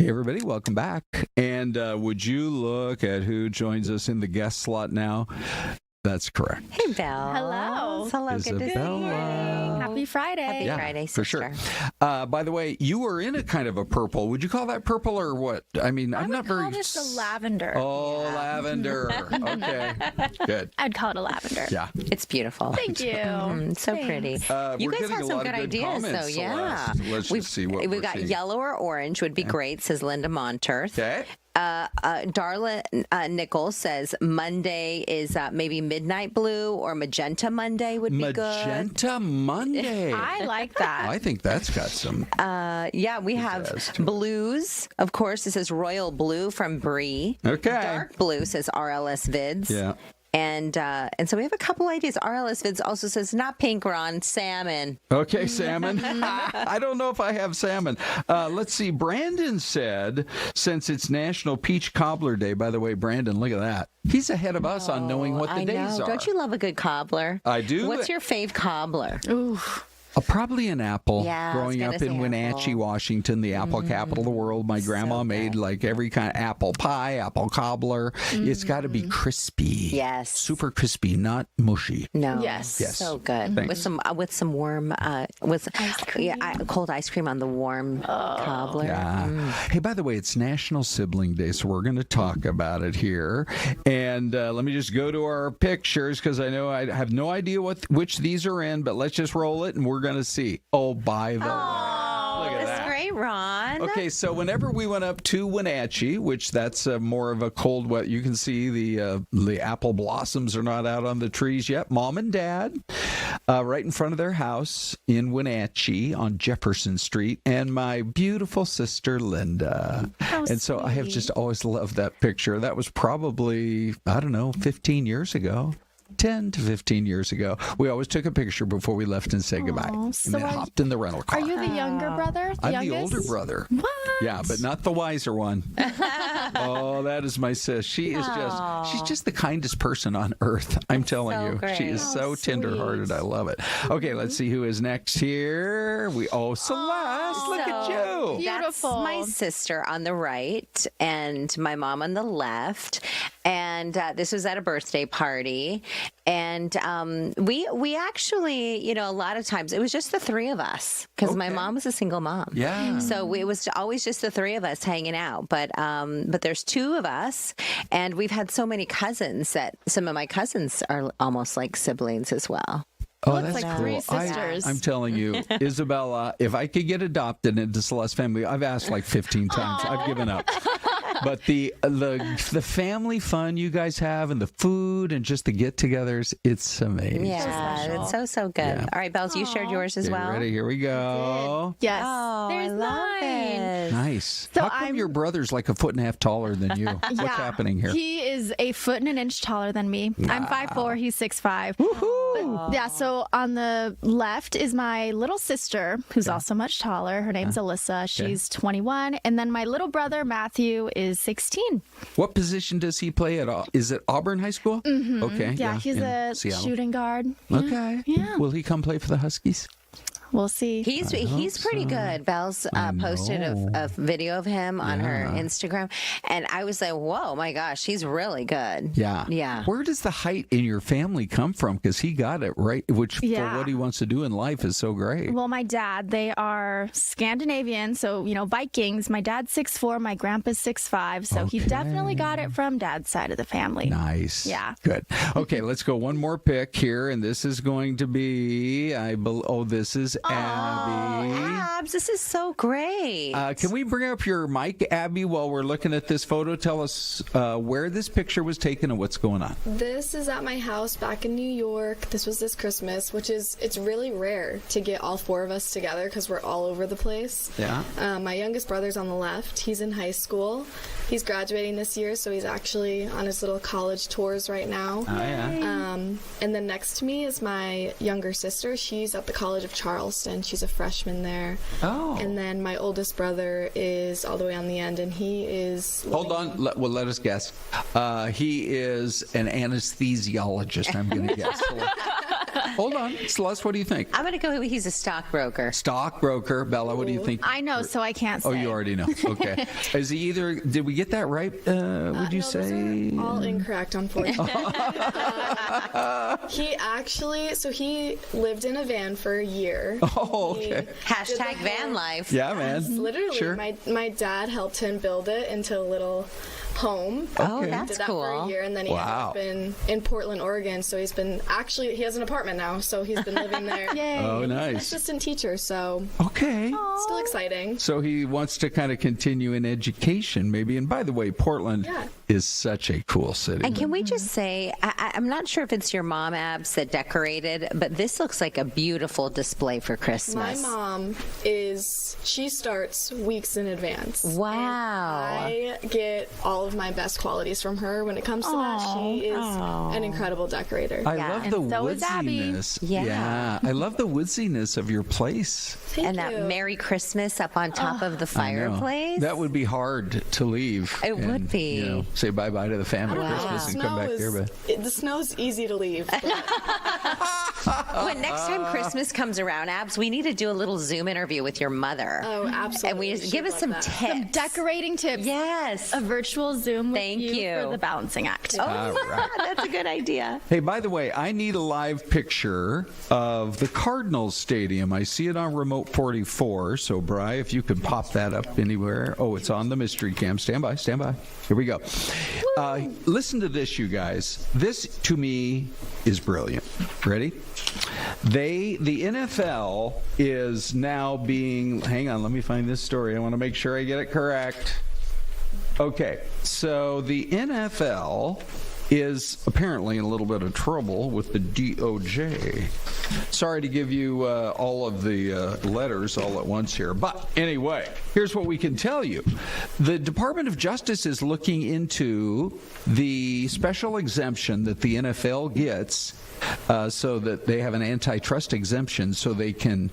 Hey, everybody, welcome back. And would you look at who joins us in the guest slot now? That's correct. Hey, Belle. Hello. Hello, good to see you. Happy Friday. Happy Friday, sister. For sure. By the way, you were in a kind of a purple. Would you call that purple or what? I mean, I'm not very... I'd call this a lavender. Oh, lavender. Okay. Good. I'd call it a lavender. Yeah. It's beautiful. Thank you. So pretty. we're You guys getting have a some lot good of ideas, comments, though. Yeah. Celeste. Let's just see what we've got. seeing. Yellow or orange would be great, says Linda Monterth. Okay. Darla Nichols says Monday is maybe midnight blue or magenta Monday would be good. Magenta Monday. I like that. I think that's got some. Yeah, we have blues. Of course, it says royal blue from Bree. Okay. Dark blue says RLS Vids. Yeah. And so we have a couple ideas. RLS Vids also says not pink, Ron, salmon. Okay, salmon. I don't know if I have salmon. Let's see. Brandon said, since it's National Peach Cobbler Day, by the way, Brandon, look at that. He's ahead of us on knowing what the days are. Don't you love a good cobbler? I do. What's your fave cobbler? Ooh. Probably an apple. Yeah, Growing up in Wenatchee, Washington, the apple capital of the world, my grandma made like every kind of apple pie, apple cobbler. It's got to be crispy. Yes. Super crispy, not mushy. No. Yes. So good. Thanks. With some warm ice cream. Cold ice cream on the warm cobbler. Yeah. Hey, by the way, it's National Sibling Day, so we're going to talk about it here. And let me just go to our pictures because I know I have no idea which these are in, but let's just roll it and we're going to see. Oh, by the way. Look at That's that. great, Ron. Okay, so whenever we went up to Wenatchee, which that's more of a cold, wet, you can see the apple blossoms are not out on the trees yet. Mom and Dad, right in front of their house in Wenatchee on Jefferson Street, and my beautiful sister Linda. And so I have just always loved that picture. That was probably, I don't know, 15 years ago. 10 to 15 years ago. We always took a picture before we left and said goodbye. And then hopped in the rental car. Are you the younger brother? I'm youngest? the older brother. What? Yeah, but not the wiser one. Oh, that is my sis. She's just the kindest person on earth. I'm telling you. Great. She is so tenderhearted. I love it. Okay, let's see who is next here. Celeste, look at you. Beautiful. That's my sister on the right and my mom on the left. And this was at a birthday party. And we actually, a lot of times it was just the three of us because my mom was a single mom. Yeah. So it was always just the three of us hanging out. But there's two of us, and we've had so many cousins that some of my cousins are almost like siblings as well. Oh, that's like cool. 3 sisters. I'm telling you, Isabella, if I could get adopted into Celeste family, I've asked like 15 times. I've given up. But the family fun you guys have and the food and just the get-togethers, it's amazing. Yeah, it's so good. Yeah. All right, Bells, you shared yours as well. Ready? Here we go. Yes. Oh, There's I love mine. it. Nice. So How come your brother's like a foot and a half taller than you? What's happening here? He is a foot and an inch taller than me. I'm 5'4", he's 6'5". But, yeah, so on the left is my little sister, who's also much taller. Her name's Alyssa. She's 21. And then my little brother, Matthew, is 16. What position does he play at? Is it Auburn High School? Mm-hmm. Okay. Yeah, he's in a Seattle. shooting guard. Okay. Yeah. Will he come play for the Huskies? We'll see. He's pretty good. Bells posted a video of him on her Instagram, and I was like, "Whoa, my gosh, he's really good." Yeah. Where does the height in your family come from? Because he got it right, which for what he wants to do in life is so great. Well, my dad, they are Scandinavian, so Vikings. My dad's 6'4", my grandpa's 6'5", so he definitely got it from dad's side of the family. Nice. Yeah. Good. Okay, let's go one more pick here, and this is going to be this is Abby. Abs, this is so great. Can we bring up your mic, Abby, while we're looking at this photo? Tell us where this picture was taken and what's going on. This is at my house back in New York. This was this Christmas, it's really rare to get all 4 of us together because we're all over the place. Yeah. My youngest brother's on the left. He's in high school. He's graduating this year, so he's actually on his little college tours right now. Oh, yeah. And then next to me is my younger sister. She's at the College of Charleston. She's a freshman there. Oh. And then my oldest brother is all the way on the end, and he is... Hold on. Let us guess. He is an anesthesiologist, I'm going to guess. Hold on. Celeste, what do you think? I'm going to go, he's a stockbroker. Stockbroker. Bella, what do you think? I know, so I can't say. Oh, you already know. Okay. Is he either, did we get that right, would you say? Those are all incorrect, unfortunately. He lived in a van for a year. Oh, okay. Hashtag van life. Yeah, man. Literally, Sure. my dad helped him build it into a little home. Oh, He that's did that cool. for a year, and then he ended up in Portland, Oregon. So he has an apartment now, so he's been living there. Yay. Oh, nice. Assistant teacher, so okay. Still exciting. So he wants to kind of continue in education, maybe. And by the way, Portland is such a cool city. And can we just say, I'm not sure if it's your mom, Abs, that decorated, but this looks like a beautiful display for Christmas. My mom she starts weeks in advance. Wow. I get all of my best qualities from her when it comes to that. She is an incredible decorator. I love the woodsiness. Yeah. I love the woodsiness of your place. And that Merry Christmas up on top of the fireplace. That would be hard to leave. It would be. Say bye-bye to the family Wow. Christmas and come back here. But The snow's easy to leave. When next time Christmas comes around, Abs, we need to do a little Zoom interview with your mother. Oh, absolutely. And we just give us some tips. Some decorating tips. Yes. A virtual Zoom with Thank you for the balancing act. Oh, all right. that's a good idea. Hey, by the way, I need a live picture of the Cardinals Stadium. I see it on Remote 44. So, Bri, if you could pop that up anywhere. Oh, it's on the mystery cam. Stand by. Here we go. Listen to this, you guys. This, to me, is brilliant. Ready? The NFL is now being, hang on, let me find this story. I want to make sure I get it correct. Okay, so the NFL is apparently in a little bit of trouble with the DOJ. Sorry to give you all of the letters all at once here. But anyway, here's what we can tell you. The Department of Justice is looking into the special exemption that the NFL gets so that they have an antitrust exemption so they can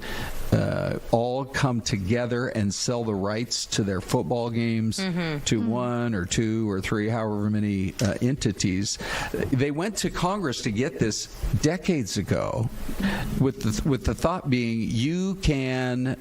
all come together and sell the rights to their football games to one or two or three, however many entities. They went to Congress to get this decades ago with the thought being you can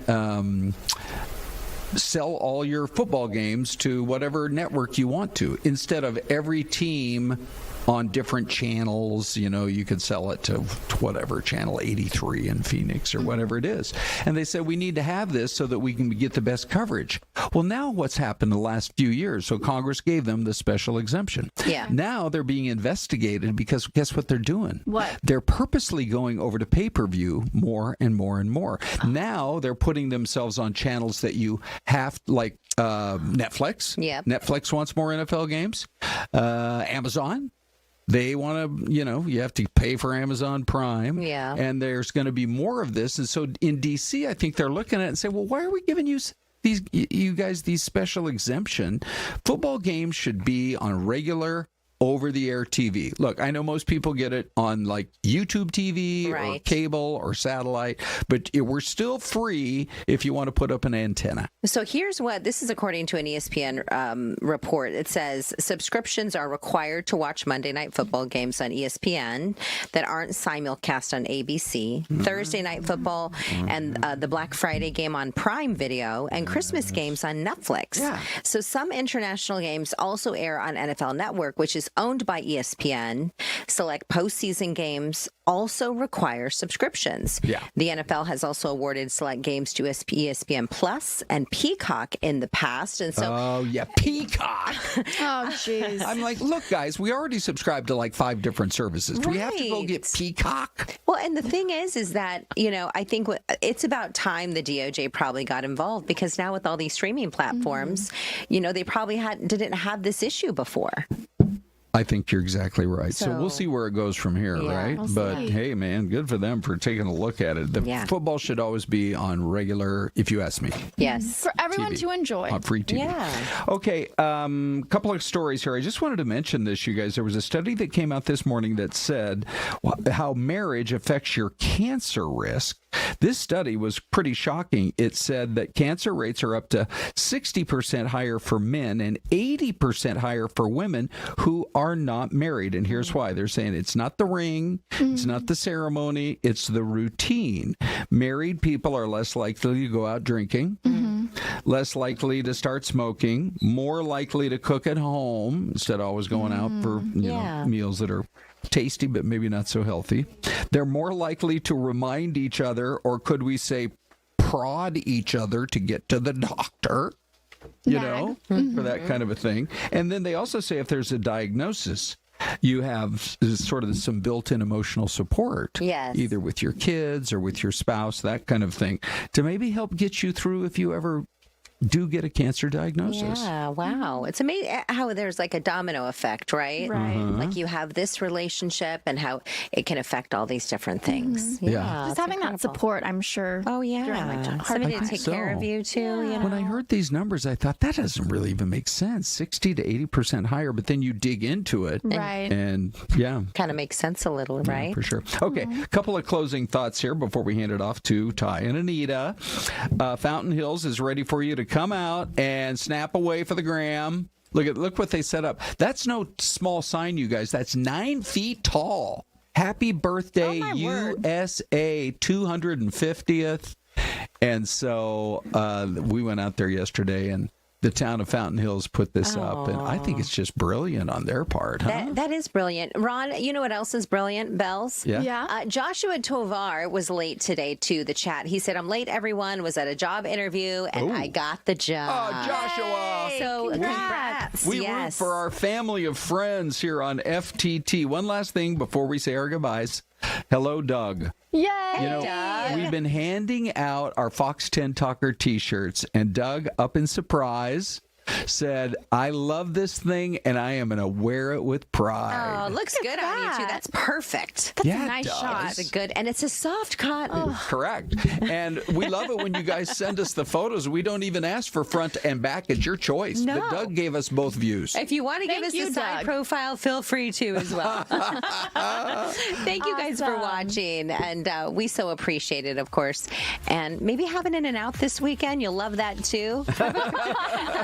sell all your football games to whatever network you want to instead of every team on different channels. You could sell it to whatever, channel 83 in Phoenix or whatever it is. And they said, we need to have this so that we can get the best coverage. Well, now what's happened the last few years? So Congress gave them the special exemption. Yeah. Now they're being investigated because guess what they're doing? What? They're purposely going over to pay-per-view more and more and more. Now they're putting themselves on channels that you have, like Netflix. Yep. Netflix wants more NFL games. Amazon. They want to, you have to pay for Amazon Prime. Yeah. And there's going to be more of this. And so in D.C., I think they're looking at it and say, well, why are we giving you guys these special exemption? Football games should be on regular over-the-air TV. Look, I know most people get it on like YouTube TV or cable or satellite, but we're still free if you want to put up an antenna. So this is according to an ESPN report. It says subscriptions are required to watch Monday Night Football games on ESPN that aren't simulcast on ABC, Thursday Night Football and the Black Friday game on Prime Video, and Christmas games on Netflix. Yeah. So some international games also air on NFL Network, which is owned by ESPN. Select postseason games also require subscriptions. Yeah. The NFL has also awarded select games to ESPN Plus and Peacock in the past. And so, oh, yeah, Peacock. Oh, jeez. I'm like, look, guys, we already subscribe to like 5 different services. Do we have to go get Peacock? Well, and the thing is that, I think it's about time the DOJ probably got involved, because now with all these streaming platforms, they probably didn't have this issue before. I think you're exactly right. So we'll see where it goes from here, right? We'll see. Hey, man, good for them for taking a look at it. The football should always be on regular, if you ask me. Yes. For everyone TV. to enjoy. On free TV. Yeah. Okay, couple of stories here. I just wanted to mention this, you guys. There was a study that came out this morning that said how marriage affects your cancer risk. This study was pretty shocking. It said that cancer rates are up to 60% higher for men and 80% higher for women who are not married. And here's why. They're saying it's not the ring, it's not the ceremony, it's the routine. Married people are less likely to go out drinking, less likely to start smoking, more likely to cook at home instead of always going out for meals that are tasty but maybe not so healthy. They're more likely to remind each other, or could we say prod each other to get to the doctor, for that kind of a thing. And then they also say if there's a diagnosis, you have sort of some built-in emotional support, either with your kids or with your spouse, that kind of thing, to maybe help get you through if you ever do get a cancer diagnosis. Yeah, wow. It's amazing how there's like a domino effect, right? Right. Like you have this relationship and how it can affect all these different things. Just having that support, I'm sure. Oh, yeah. Somebody to take care of you, too. When I heard these numbers, I thought that doesn't really even make sense. 60 to 80% higher, but then you dig into it. Right. And kind of makes sense a little, right? Yeah, for sure. Okay, a couple of closing thoughts here before we hand it off to Ty and Anita. Fountain Hills is ready for you to come out and snap away for the gram. Look what they set up. That's no small sign, you guys. That's 9 feet tall. Happy birthday, USA 250th. And so we went out there yesterday, and the town of Fountain Hills put this up, and I think it's just brilliant on their part. Huh? That is brilliant. Ron, you know what else is brilliant? Bells? Yeah. Joshua Tovar was late today to the chat. He said, I'm late, everyone. Was at a job interview, and I got the job. Oh, Joshua. So congrats. We root for our family of friends here on FTT. One last thing before we say our goodbyes. Hello, Doug. Yay! Doug. We've been handing out our Fox 10 Talker t-shirts, and Doug, up in surprise, said, I love this thing, and I am going to wear it with pride. Oh, looks good on you, too. That's perfect. That's a nice shot. It's a good, and it's a soft cotton. Correct. And we love it when you guys send us the photos. We don't even ask for front and back. It's your choice. No. But Doug gave us both views. If you want to give us a side profile, feel free to as well. Thank you guys for watching, and we so appreciate it, of course. And maybe have an In-N-Out this weekend. You'll love that, too. Have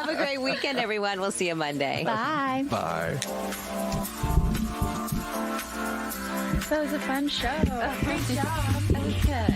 a great weekend, everyone. We'll see you Monday. Bye. Bye. That was a fun show. Great job. That was good.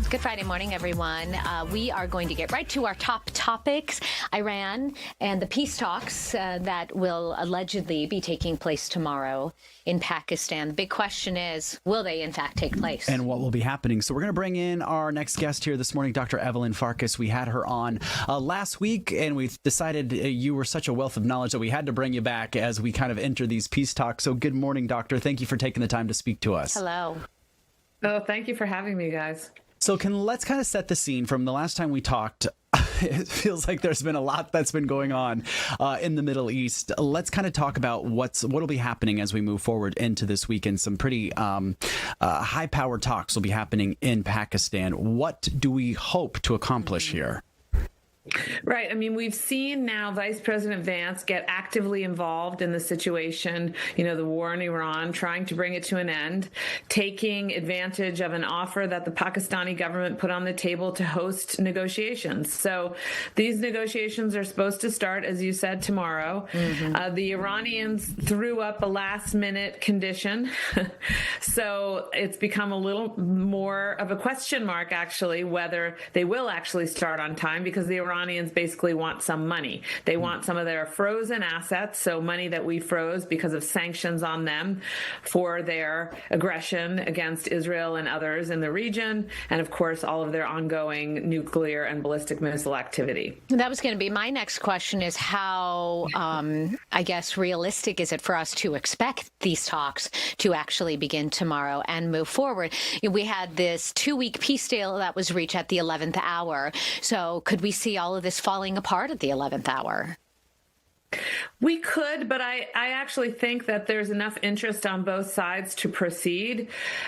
Good Friday morning, everyone. We are going to get right to our top topics. Iran and the peace talks that will allegedly be taking place tomorrow in Pakistan. The big question is, will they in fact take place? And what will be happening? So we're going to bring in our next guest here this morning, Dr. Evelyn Farkas. We had her on last week, and we decided you were such a wealth of knowledge that we had to bring you back as we kind of enter these peace talks. So good morning, doctor. Thank you for taking the time to speak to us. Hello. Oh, thank you for having me, guys. So let's kind of set the scene from the last time we talked. It feels like there's been a lot that's been going on in the Middle East. Let's kind of talk about what'll be happening as we move forward into this weekend. Some pretty high-powered talks will be happening in Pakistan. What do we hope to accomplish here? Right. I mean, we've seen now Vice President Vance get actively involved in the situation, the war in Iran, trying to bring it to an end, taking advantage of an offer that the Pakistani government put on the table to host negotiations. So these negotiations are supposed to start, as you said, tomorrow. Mm-hmm. The Iranians threw up a last-minute condition. So it's become a little more of a question mark, actually, whether they will actually start on time, because the Iranians basically want some money. They want some of their frozen assets, so money that we froze because of sanctions on them for their aggression against Israel and others in the region, and of course all of their ongoing nuclear and ballistic missile activity. That was going to be my next question, is how, I guess, realistic is it for us to expect these talks to actually begin tomorrow and move forward? We had this 2-week peace deal that was reached at the 11th hour, so could we see all of this falling apart at the 11th hour? We could, but I actually think that there's enough interest on both sides to proceed.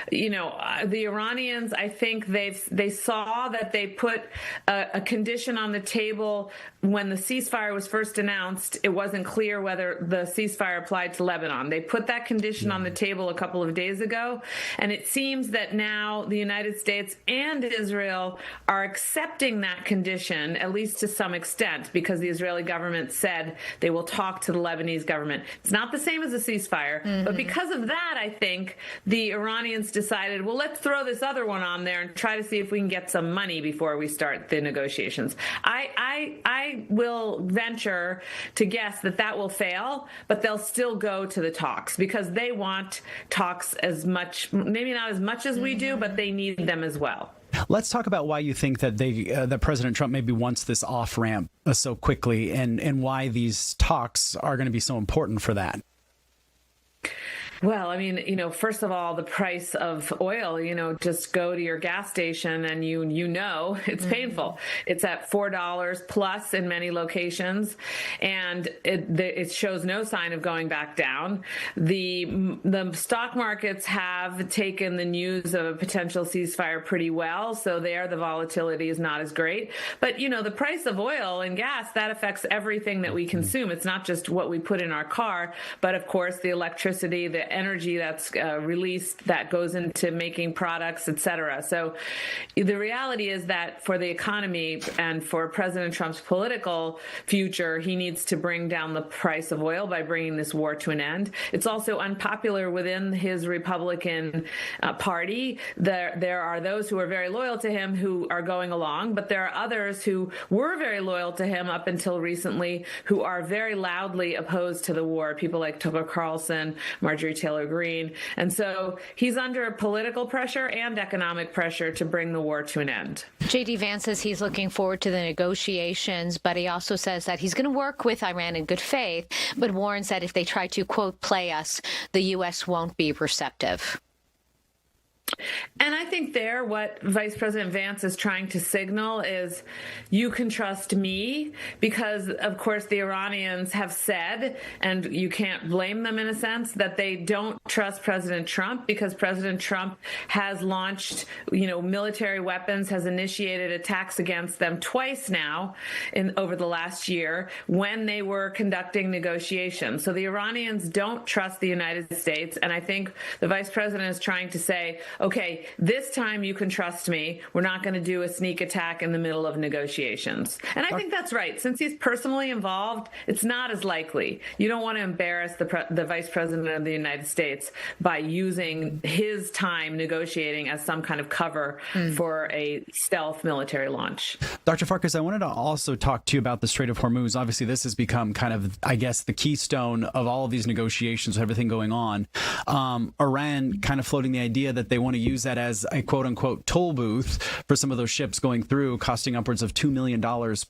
The Iranians, I think they saw that they put a condition on the table when the ceasefire was first announced. It wasn't clear whether the ceasefire applied to Lebanon. They put that condition on the table a couple of days ago, and it seems that now the United States and Israel are accepting that condition, at least to some extent, because the Israeli government said they will talk to the Lebanese government. It's not the same as a ceasefire, but because of that, I think the Iranians decided, well, let's throw this other one on there and try to see if we can get some money before we start the negotiations. I will venture to guess that will fail, but they'll still go to the talks because they want talks as much, maybe not as much as we do, but they need them as well. Let's talk about why you think that that President Trump maybe wants this off-ramp so quickly, and why these talks are going to be so important for that. Well, I mean, first of all, the price of oil, just go to your gas station and it's painful. It's at $4 plus in many locations, and it shows no sign of going back down. The stock markets have taken the news of a potential ceasefire pretty well, so there the volatility is not as great. But, the price of oil and gas, that affects everything that we consume. It's not just what we put in our car, but of course the electricity, the energy that's released that goes into making products, et cetera. So the reality is that for the economy and for President Trump's political future, he needs to bring down the price of oil by bringing this war to an end. It's also unpopular within his Republican party. There are those who are very loyal to him who are going along, but there are others who were very loyal to him up until recently who are very loudly opposed to the war. People like Tucker Carlson, Marjorie Taylor Greene. And so he's under political pressure and economic pressure to bring the war to an end. J.D. Vance says he's looking forward to the negotiations, but he also says that he's going to work with Iran in good faith, but warns that if they try to, quote, play us, the U.S. won't be receptive. And I think what Vice President Vance is trying to signal is you can trust me because, of course, the Iranians have said, and you can't blame them in a sense, that they don't trust President Trump because President Trump has launched, military weapons, has initiated attacks against them twice now over the last year when they were conducting negotiations. So the Iranians don't trust the United States. And I think the Vice President is trying to say, okay, this time you can trust me. We're not going to do a sneak attack in the middle of negotiations. And I think that's right. Since he's personally involved, it's not as likely. You don't want to embarrass the Vice President of the United States. States by using his time negotiating as some kind of cover for a stealth military launch. Dr. Farkas, I wanted to also talk to you about the Strait of Hormuz. Obviously, this has become kind of, I guess, the keystone of all of these negotiations, everything going on. Iran kind of floating the idea that they want to use that as a quote-unquote toll booth for some of those ships going through, costing upwards of $2 million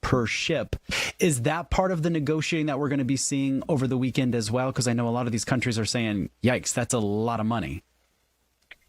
per ship. Is that part of the negotiating that we're going to be seeing over the weekend as well? Because I know a lot of these countries are saying, yikes, that's a lot of money.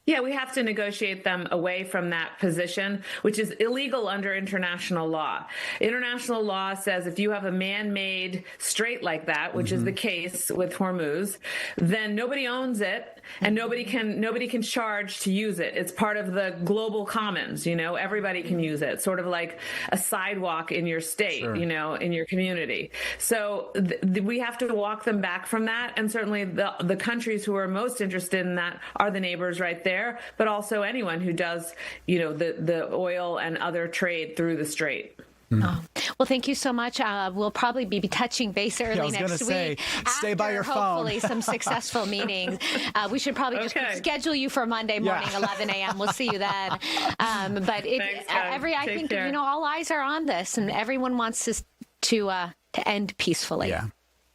Yeah, we have to negotiate them away from that position, which is illegal under international law. International law says if you have a man-made strait like that, which is the case with Hormuz, then nobody owns it and nobody can charge to use it. It's part of the global commons, everybody can use it, sort of like a sidewalk in your state, in your community. So we have to walk them back from that. And certainly the countries who are most interested in that are the neighbors right there, but also anyone who does, the oil and other trade through the strait. Oh. Well, thank you so much. We'll probably be touching base early next week. Stay by your phone. Hopefully some successful meetings. We should probably just schedule you for Monday morning, 11 a.m. We'll see you then. But I think all eyes are on this, and everyone wants us to end peacefully. Yeah.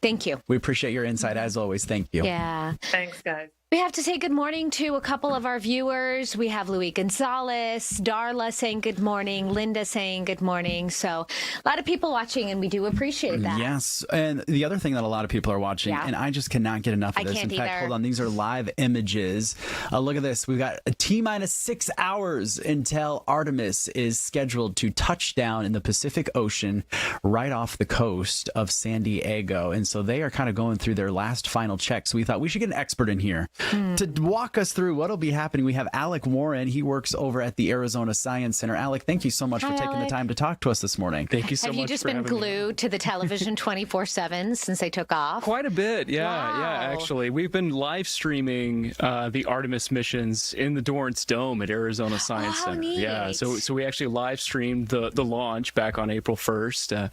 Thank you. We appreciate your insight as always. Thank you. Yeah. Thanks, guys. We have to say good morning to a couple of our viewers. We have Luis Gonzalez, Darla saying good morning, Linda saying good morning. So a lot of people watching, and we do appreciate that. Yes. And the other thing that a lot of people are watching, and I just cannot get enough of this. In fact, hold on. These are live images. Look at this. We've got a T-minus 6 hours until Artemis is scheduled to touch down in the Pacific Ocean right off the coast of San Diego. And so they are kind of going through their last final checks. So we thought we should get an expert in here to walk us through what'll be happening. We have Alec Warren. He works over at the Arizona Science Center. Alec, thank you so much for taking the time to talk to us this morning. Thank you so much. Have you just been glued to the television 24/7 since they took off? Quite a bit, yeah. Wow. Yeah, actually. We've been live streaming the Artemis missions in the Dorrance Dome at Arizona Science Center. Neat. Yeah, so we actually live streamed the launch back on April 1st.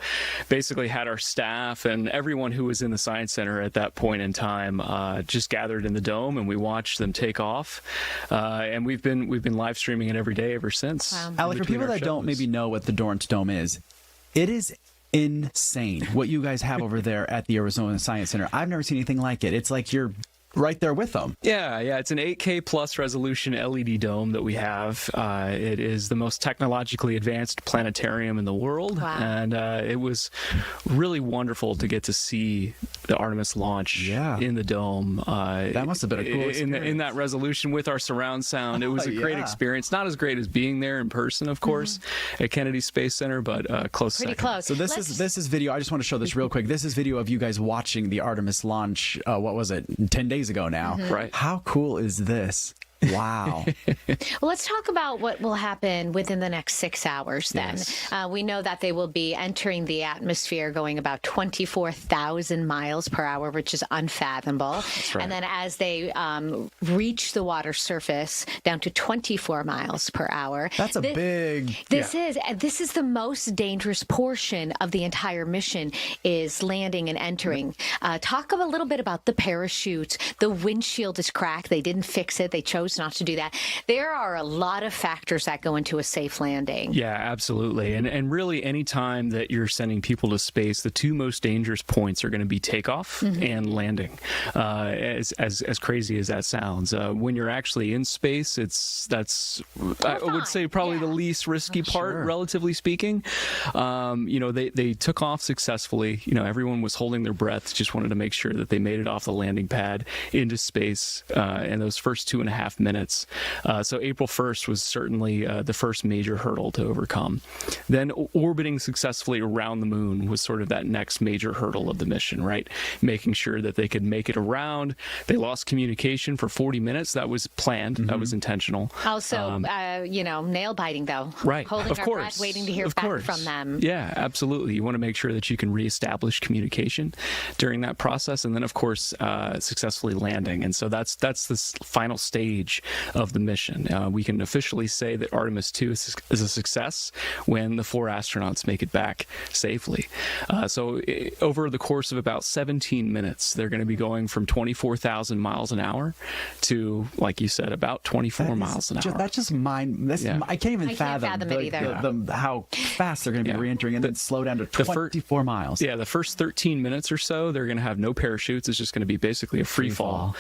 Basically had our staff and everyone who was in the Science Center at that point in time just gathered in the dome, and we watched them take off. And we've been live streaming it every day ever since. Wow. Alec, for people that don't maybe know what the Dorrance Dome is, it is insane what you guys have over there at the Arizona Science Center. I've never seen anything like it. It's like you're right there with them. Yeah. It's an 8K plus resolution LED dome that we have. It is the most technologically advanced planetarium in the world. Wow. And it was really wonderful to get to see the Artemis launch in the dome. That must have been a cool experience. In that resolution with our surround sound. It was a great experience. Not as great as being there in person, of course, at Kennedy Space Center, but close Pretty second. close. So this is video. I just want to show this real quick. This is video of you guys watching the Artemis launch. What was it? 10 days ago now. Right. How cool is this? Wow. Well, let's talk about what will happen within the next 6 hours then. Yes. We know that they will be entering the atmosphere going about 24,000 miles per hour, which is unfathomable. That's right. And then as they reach the water surface down to 24 miles per hour. That's a big... This is the most dangerous portion of the entire mission, is landing and entering. Talk a little bit about the parachutes. The windshield is cracked. They didn't fix it. They chose not to do that. There are a lot of factors that go into a safe landing. Yeah, absolutely. And really, any time that you're sending people to space, the two most dangerous points are going to be takeoff and landing. As crazy as that sounds, when you're actually in space, I would say probably the least risky part, relatively speaking. They took off successfully. Everyone was holding their breath, just wanted to make sure that they made it off the landing pad into space in those first 2.5 minutes. So April 1st was certainly the first major hurdle to overcome. Then orbiting successfully around the moon was sort of that next major hurdle of the mission, right? Making sure that they could make it around. They lost communication for 40 minutes. That was planned. That was intentional. Also, nail biting though. Right. Holding our breath, waiting to hear back from them. Yeah, absolutely. You want to make sure that you can reestablish communication during that process. And then, of course, successfully landing. And so that's this final stage stage of the mission. We can officially say that Artemis II is a success when the 4 astronauts make it back safely. So over the course of about 17 minutes, they're going to be going from 24,000 miles an hour to, like you said, about 24 miles an hour. That's just I can't even fathom it either. How fast they're going to be re-entering and then slow down to 24 miles. Yeah, the first 13 minutes or so, they're going to have no parachutes. It's just going to be basically a free fall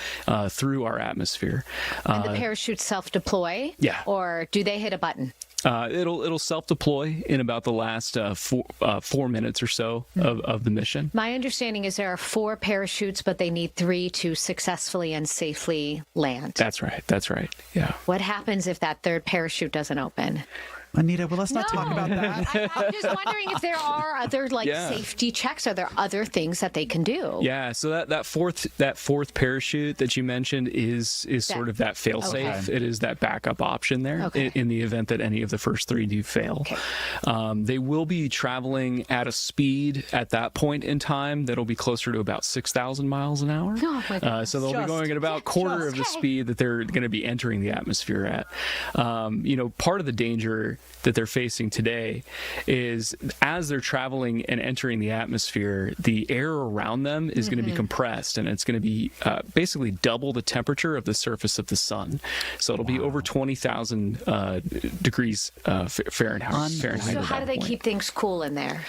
through our atmosphere. And the parachutes self-deploy? Yeah. Or do they hit a button? It'll self-deploy in about the last 4 minutes or so of the mission. My understanding is there are 4 parachutes, but they need 3 to successfully and safely land. That's right. Yeah. What happens if that 3rd parachute doesn't open? Anita, well, let's not talk about that. I'm just wondering if there are other safety checks. Are there other things that they can do? Yeah. So that fourth parachute that you mentioned is sort of that fail-safe. Okay. It is that backup option there in the event that any of the first 3 do fail. Okay. They will be traveling at a speed at that point in time that'll be closer to about 6,000 miles an hour. Oh my goodness. So they'll be going at about quarter of the speed that they're going to be entering the atmosphere at. Part of the danger that they're facing today is as they're traveling and entering the atmosphere, the air around them is going to be compressed, and it's going to be basically double the temperature of the surface of the sun. So it'll be over 20,000 degrees Fahrenheit. So how do they keep things cool in there?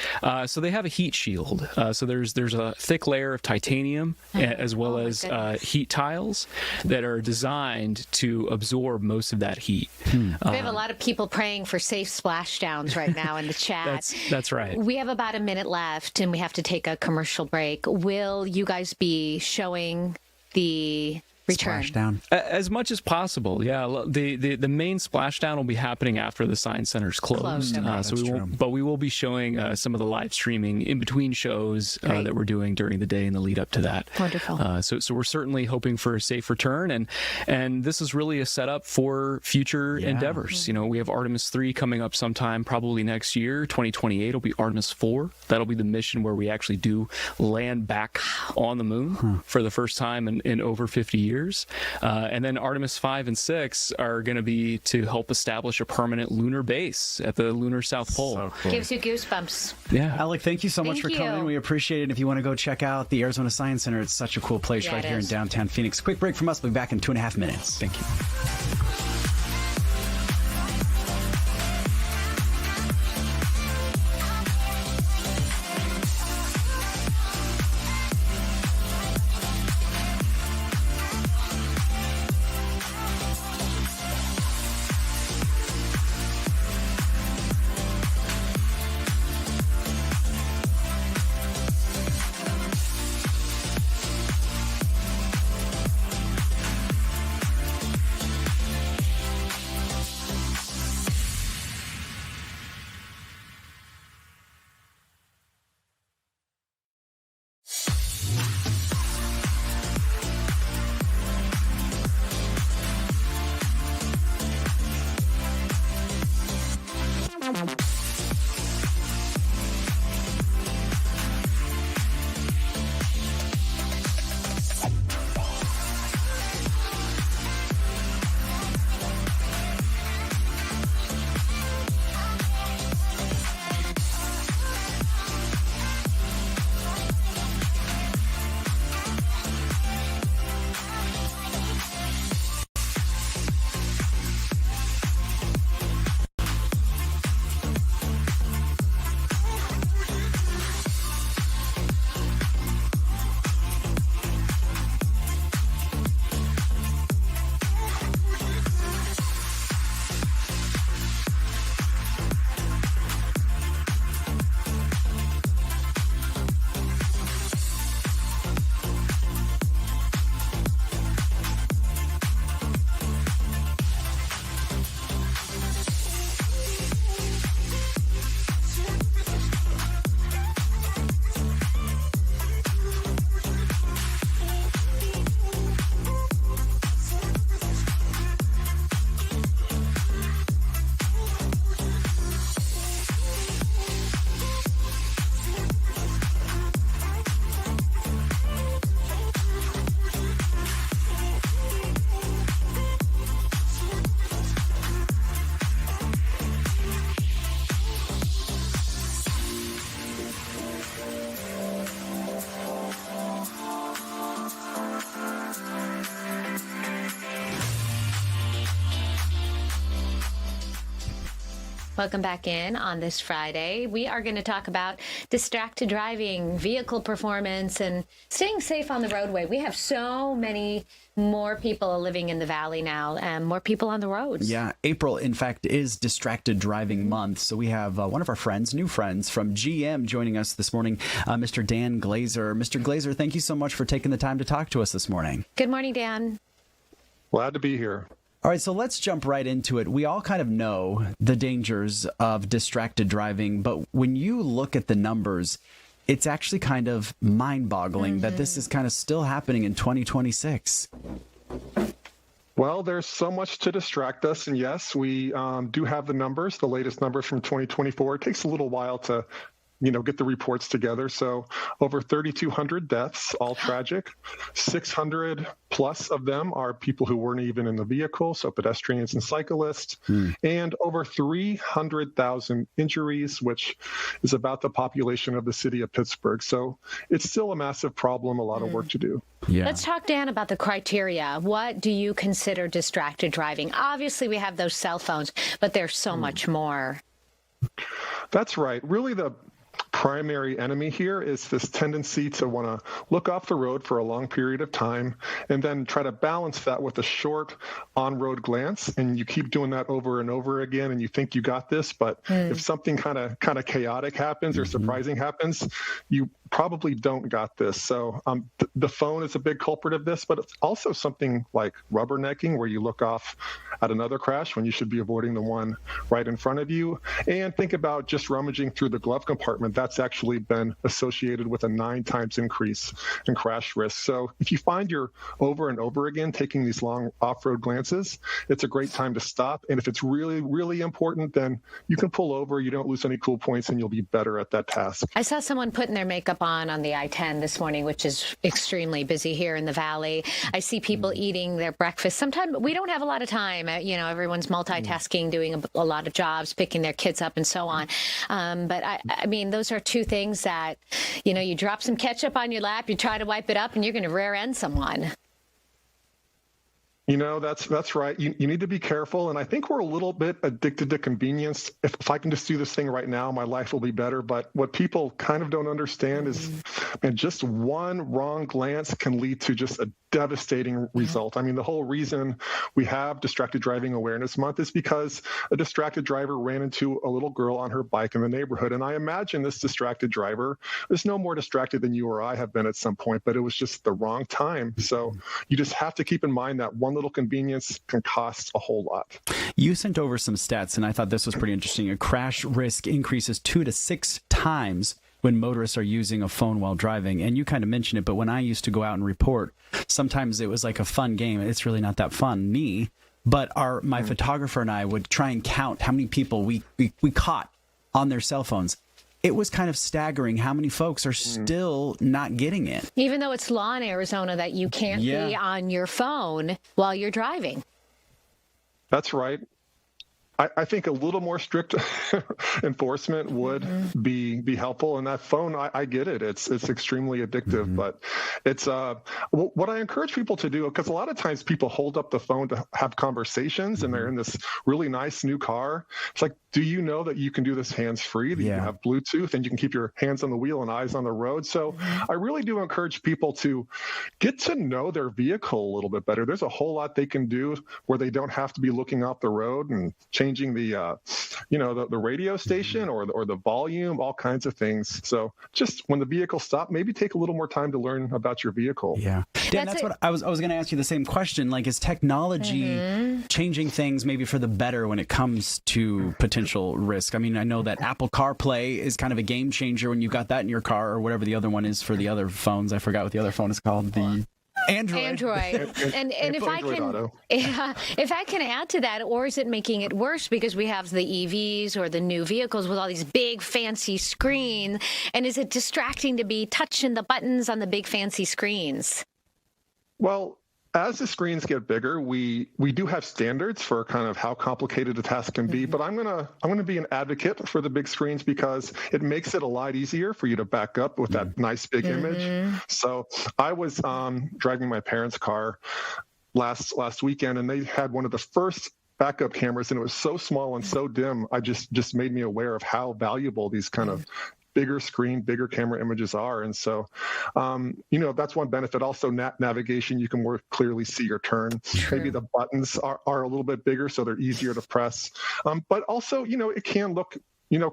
So they have a heat shield. So there's a thick layer of titanium as well as heat tiles that are designed to absorb most of that heat. We have a lot of people praying for safe splashdowns right now in the chat. That's right. We have about a minute left, and we have to take a commercial break. Will you guys be showing the return? Splashdown. As much as possible, yeah. The main splashdown will be happening after the Science Center's closed. Okay. We will be showing some of the live streaming in between shows that we're doing during the day in the lead up to that. Wonderful. So we're certainly hoping for a safe return, and this is really a setup for future endeavors. We have Artemis III coming up sometime probably next year. 2028 will be Artemis IV. That'll be the mission where we actually do land back on the moon for the first time in over 50 years. And then Artemis 5 and 6 are going to be to help establish a permanent lunar base at the lunar South Pole. So cool. Gives you goosebumps. Yeah. Alec, thank you so much for coming in. We appreciate it. If you want to go check out the Arizona Science Center, it's such a cool place right here in downtown Phoenix. Quick break from us. We'll be back in 2.5 minutes. Thank you. Welcome back in on this Friday. We are going to talk about distracted driving, vehicle performance, and staying safe on the roadway. We have so many more people living in the Valley now and more people on the roads. Yeah, April, in fact, is Distracted Driving Month. So we have one of our friends, new friends from GM joining us this morning, Mr. Dan Glaser. Mr. Glaser, thank you so much for taking the time to talk to us this morning. Good morning, Dan. Glad to be here. All right, so let's jump right into it. We all kind of know the dangers of distracted driving, but when you look at the numbers, it's actually kind of mind-boggling that this is kind of still happening in 2026. Well, there's so much to distract us, and yes, we do have the numbers, the latest numbers from 2024. It takes a little while to get the reports together. So over 3,200 deaths, all tragic. 600 plus of them are people who weren't even in the vehicle, so pedestrians and cyclists. And over 300,000 injuries, which is about the population of the city of Pittsburgh. So it's still a massive problem, a lot of work to do. Yeah. Let's talk, Dan, about the criteria. What do you consider distracted driving? Obviously, we have those cell phones, but there's so much more. That's right. Really, the primary enemy here is this tendency to want to look off the road for a long period of time and then try to balance that with a short on-road glance. And you keep doing that over and over again, and you think you got this, but if something kind of chaotic happens or surprising happens, you probably don't got this. So the phone is a big culprit of this, but it's also something like rubbernecking, where you look off at another crash when you should be avoiding the one right in front of you. And think about just rummaging through the glove compartment. That's actually been associated with a 9 times increase in crash risk. So if you find you're over and over again taking these long off-road glances, it's a great time to stop. And if it's really, really important, then you can pull over. You don't lose any cool points, and you'll be better at that task. I saw someone putting their makeup on the I-10 this morning, which is extremely busy here in the Valley. I see people eating their breakfast. Sometimes we don't have a lot of time. Everyone's multitasking, doing a lot of jobs, picking their kids up and so on. But I mean, those are two things that, you drop some ketchup on your lap, you try to wipe it up, and you're going to rear end someone. That's right. You need to be careful. And I think we're a little bit addicted to convenience. If I can just do this thing right now, my life will be better. But what people kind of don't understand is, just one wrong glance can lead to just a devastating result. I mean, the whole reason we have Distracted Driving Awareness Month is because a distracted driver ran into a little girl on her bike in the neighborhood. And I imagine this distracted driver is no more distracted than you or I have been at some point, but it was just the wrong time. So you just have to keep in mind that one little convenience can cost a whole lot. You sent over some stats, and I thought this was pretty interesting. A crash risk increases 2 to 6 times when motorists are using a phone while driving. And you kind of mentioned it, but when I used to go out and report, sometimes it was like a fun game. It's really not that fun, but my photographer and I would try and count how many people we caught on their cell phones. It was kind of staggering how many folks are still not getting it. Even though it's law in Arizona that you can't be on your phone while you're driving. That's right. I think a little more strict enforcement would be helpful. And that phone, I get it. It's extremely addictive, but it's what I encourage people to do, because a lot of times people hold up the phone to have conversations and they're in this really nice new car. It's like, do you know that you can do this hands-free, that you have Bluetooth and you can keep your hands on the wheel and eyes on the road? So I really do encourage people to get to know their vehicle a little bit better. There's a whole lot they can do where they don't have to be looking off the road and changing the the radio station or the volume, all kinds of things. So just when the vehicle stops, maybe take a little more time to learn about your vehicle. Yeah. Dan, that's what I was going to ask you the same question. Like, is technology changing things maybe for the better when it comes to potential risk? I mean, I know that Apple CarPlay is kind of a game changer when you've got that in your car, or whatever the other one is for the other phones. I forgot what the other phone is called. The Android. And if I can add to that, or is it making it worse because we have the EVs or the new vehicles with all these big fancy screens, and is it distracting to be touching the buttons on the big fancy screens? Well, as the screens get bigger, we do have standards for kind of how complicated a task can be, but I'm gonna be an advocate for the big screens because it makes it a lot easier for you to back up with that nice big image. So I was driving my parents' car last weekend, and they had one of the first backup cameras, and it was so small and so dim. I just made me aware of how valuable these kind of bigger screen, bigger camera images are. And so, that's one benefit. Also, navigation, you can more clearly see your turn. Sure. Maybe the buttons are a little bit bigger, so they're easier to press. But also, it can look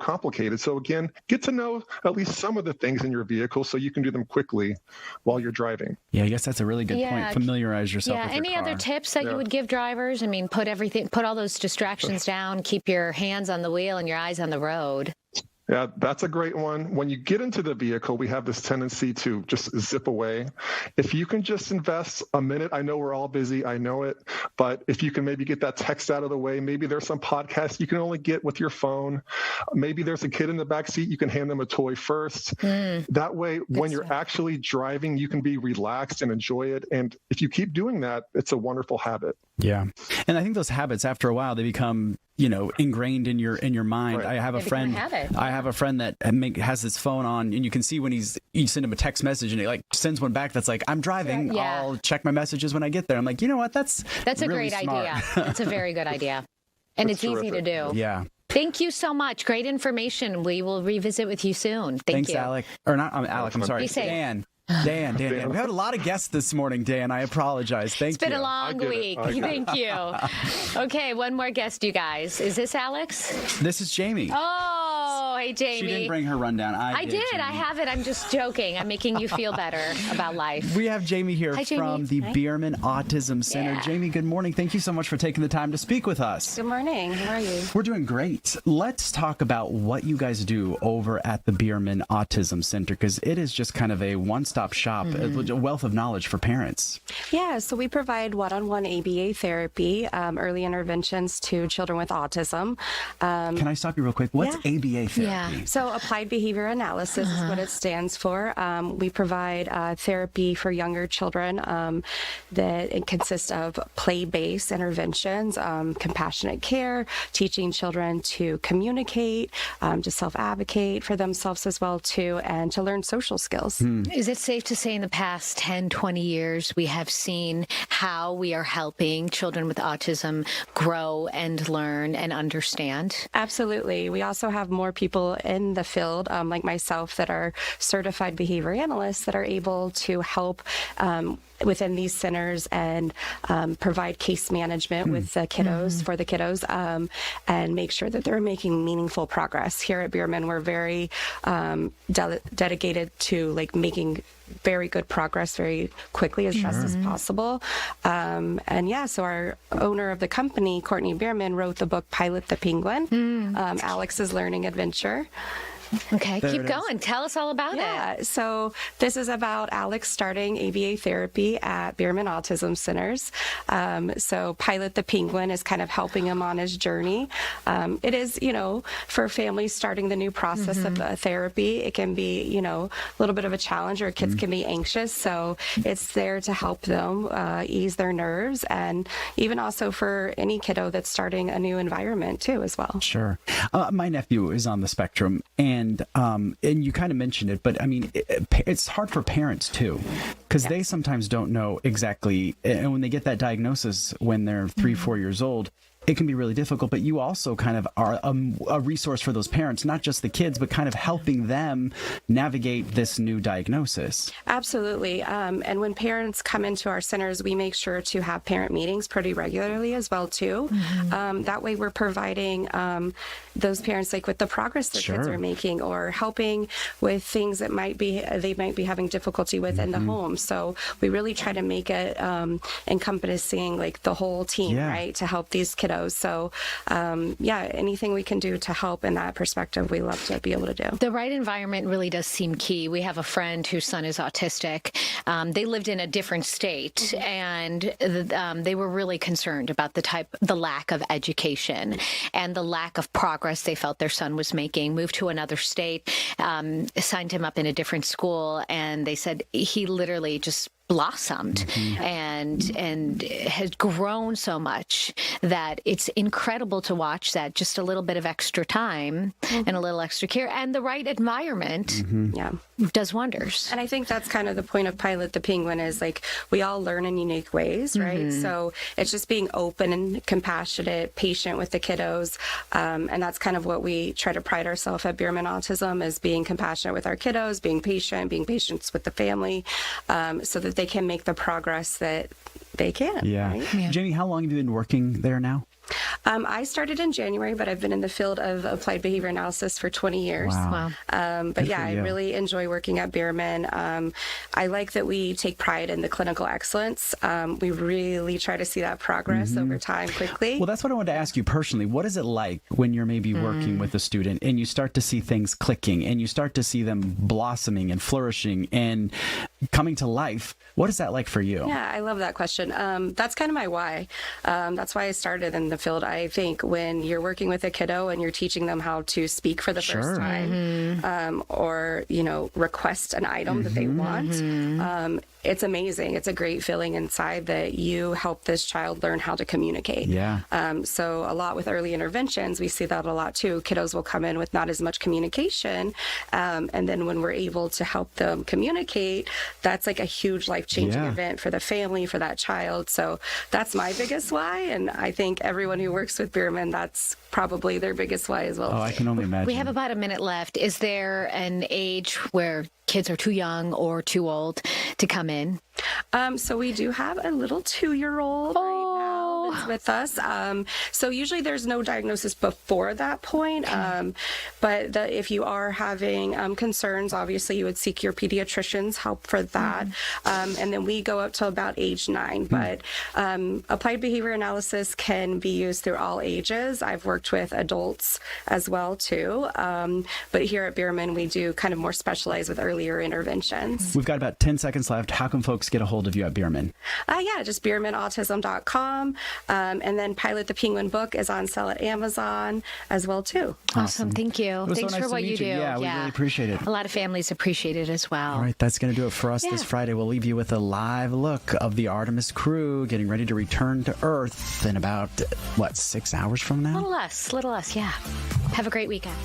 complicated. So again, get to know at least some of the things in your vehicle so you can do them quickly while you're driving. Yeah, I guess that's a really good point. Familiarize yourself with your any car. other tips that you would give drivers? I mean, put all those distractions down, keep your hands on the wheel and your eyes on the road. Yeah, that's a great one. When you get into the vehicle, we have this tendency to just zip away. If you can just invest a minute, I know we're all busy, I know it, but if you can maybe get that text out of the way, maybe there's some podcasts you can only get with your phone. Maybe there's a kid in the back seat, you can hand them a toy first. That way, when you're actually driving, you can be relaxed and enjoy it. And if you keep doing that, it's a wonderful habit. Yeah. And I think those habits, after a while, they become ingrained in your mind. Right. I have a friend that has his phone on, and you can see when you send him a text message and he sends one back that's like, I'm driving. Yeah. I'll check my messages when I get there. I'm like, you know what? That's a really great smart. idea. That's a very good idea. And it's easy to do. Yeah. Thank you so much. Great information. We will revisit with you soon. Thanks, Alec. Or not Alec, I'm sorry. Dan. We had a lot of guests this morning, Dan. I apologize. Thank you. It's been a long week. Thank you. Okay, one more guest, you guys. Is this Alex? This is Jamie. Oh, hey, Jamie. She didn't bring her rundown. I did. Jamie. I have it. I'm just joking. I'm making you feel better about life. We have Jamie here from the Bierman Autism Center. Yeah. Jamie, good morning. Thank you so much for taking the time to speak with us. Good morning. How are you? We're doing great. Let's talk about what you guys do over at the Bierman Autism Center, because it is just kind of a one-stop shop, a wealth of knowledge for parents. Yeah, so we provide one-on-one ABA therapy, early interventions to children with autism. Can I stop you real quick? What's ABA therapy? Yeah, so Applied Behavior Analysis is what it stands for. We provide therapy for younger children that it consists of play-based interventions, compassionate care, teaching children to communicate, to self-advocate for themselves as well, too, and to learn social skills. Is it safe to say in the past 10, 20 years, we have seen how we are helping children with autism grow and learn and understand? Absolutely. We also have more people in the field, like myself, that are certified behavior analysts that are able to help within these centers and provide case management with the kiddos, for the kiddos, and make sure that they're making meaningful progress. Here at Bierman, we're very dedicated to making very good progress very quickly, as fast as possible. So our owner of the company, Courtney Bierman, wrote the book Pilot the Penguin, Alex's Learning Adventure. Okay, keep going. Tell us all about it. Yeah, so this is about Alex starting ABA therapy at Bierman Autism Centers. So Pilot the Penguin is kind of helping him on his journey. It is, for families starting the new process of therapy, it can be, a little bit of a challenge, or kids can be anxious. So it's there to help them ease their nerves, and even also for any kiddo that's starting a new environment too, as well. Sure. My nephew is on the spectrum, and you kind of mentioned it, but I mean, it's hard for parents too, because they sometimes don't know exactly, and when they get that diagnosis when they're 3-4 years old, it can be really difficult. But you also kind of are a resource for those parents, not just the kids, but kind of helping them navigate this new diagnosis. Absolutely. And when parents come into our centers, we make sure to have parent meetings pretty regularly as well, too. That way we're providing those parents with the progress their kids are making, or helping with things that they might be having difficulty with in the home. So we really try to make it encompassing the whole team, right, to help these kiddos. So anything we can do to help in that perspective, we love to be able to do. The right environment really does seem key. We have a friend whose son is autistic. They lived in a different state, and they were really concerned about the lack of education and the lack of progress they felt their son was making. Moved to another state, signed him up in a different school, and they said he literally just blossomed and has grown so much that it's incredible to watch that just a little bit of extra time and a little extra care and the right environment does wonders. And I think that's kind of the point of Pilot the Penguin is like we all learn in unique ways, right? So it's just being open and compassionate, patient with the kiddos. And that's kind of what we try to pride ourselves at Bierman Autism is being compassionate with our kiddos, being patient with the family, so that they can make the progress that they can. Yeah. Right? Jamie, how long have you been working there now? I started in January, but I've been in the field of applied behavior analysis for 20 years. Wow. But yeah, I really enjoy working at Bierman. I like that we take pride in the clinical excellence. We really try to see that progress over time quickly. Well, that's what I wanted to ask you personally. What is it like when you're maybe working with a student and you start to see things clicking and you start to see them blossoming and flourishing and coming to life? What is that like for you? Yeah, I love that question. That's kind of my why. That's why I started in the field. I think when you're working with a kiddo and you're teaching them how to speak for the first time or, request an item that they want, it's amazing. It's a great feeling inside that you help this child learn how to communicate. Yeah. So a lot with early interventions, we see that a lot too. Kiddos will come in with not as much communication. And then when we're able to help them communicate, that's like a huge life-changing event for the family, for that child. So that's my biggest why. And I think everyone who works with Bierman, that's probably their biggest why as well. Oh, I can only imagine. We have about a minute left. Is there an age where kids are too young or too old to come in? So we do have a little 2-year-old right now that's with us. So usually there's no diagnosis before that point. But if you are having concerns, obviously you would seek your pediatrician's help for that. And then we go up to about age 9. But applied behavior analysis can be used through all ages. I've worked with adults as well too. But here at Bierman, we do kind of more specialize with earlier interventions. We've got about 10 seconds left. How can folks get a hold of you at Bierman? Just BiermanAutism.com. And then Pilot the Penguin book is on sale at Amazon as well too. Awesome. Thank you. Thanks so nice for what you do. Yeah, we really appreciate it. A lot of families appreciate it as well. All right, that's going to do it for us this Friday. We'll leave you with a live look of the Artemis crew getting ready to return to Earth in about, 6 hours from now? Little less, yeah. Have a great weekend.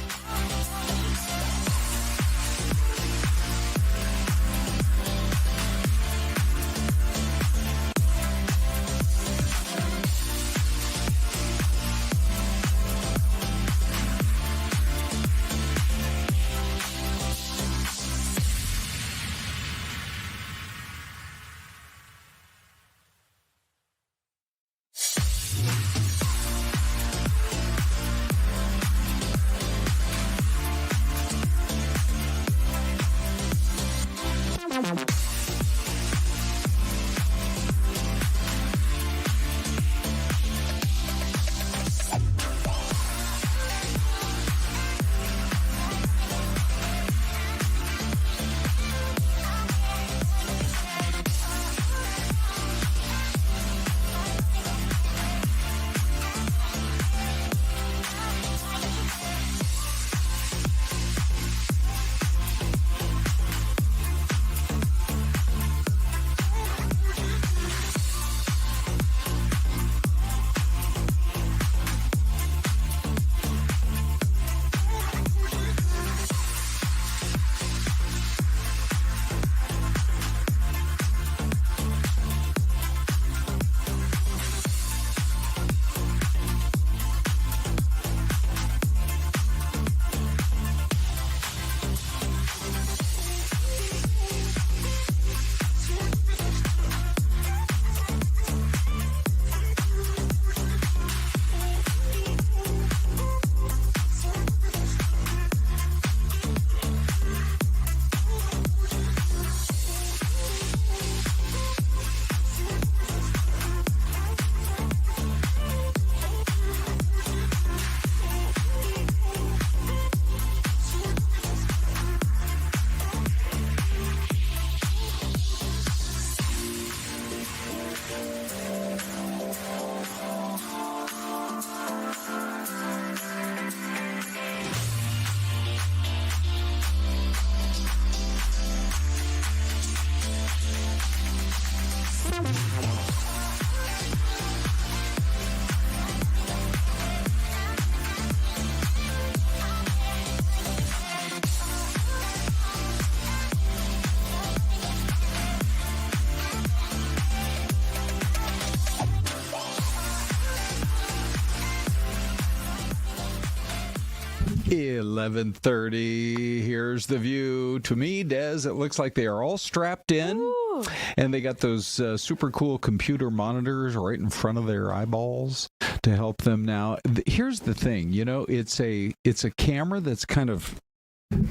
11:30. Here's the view. To me, Des, it looks like they are all strapped in. Ooh. And they got those super cool computer monitors right in front of their eyeballs to help them now. Here's the thing, it's a camera that's kind of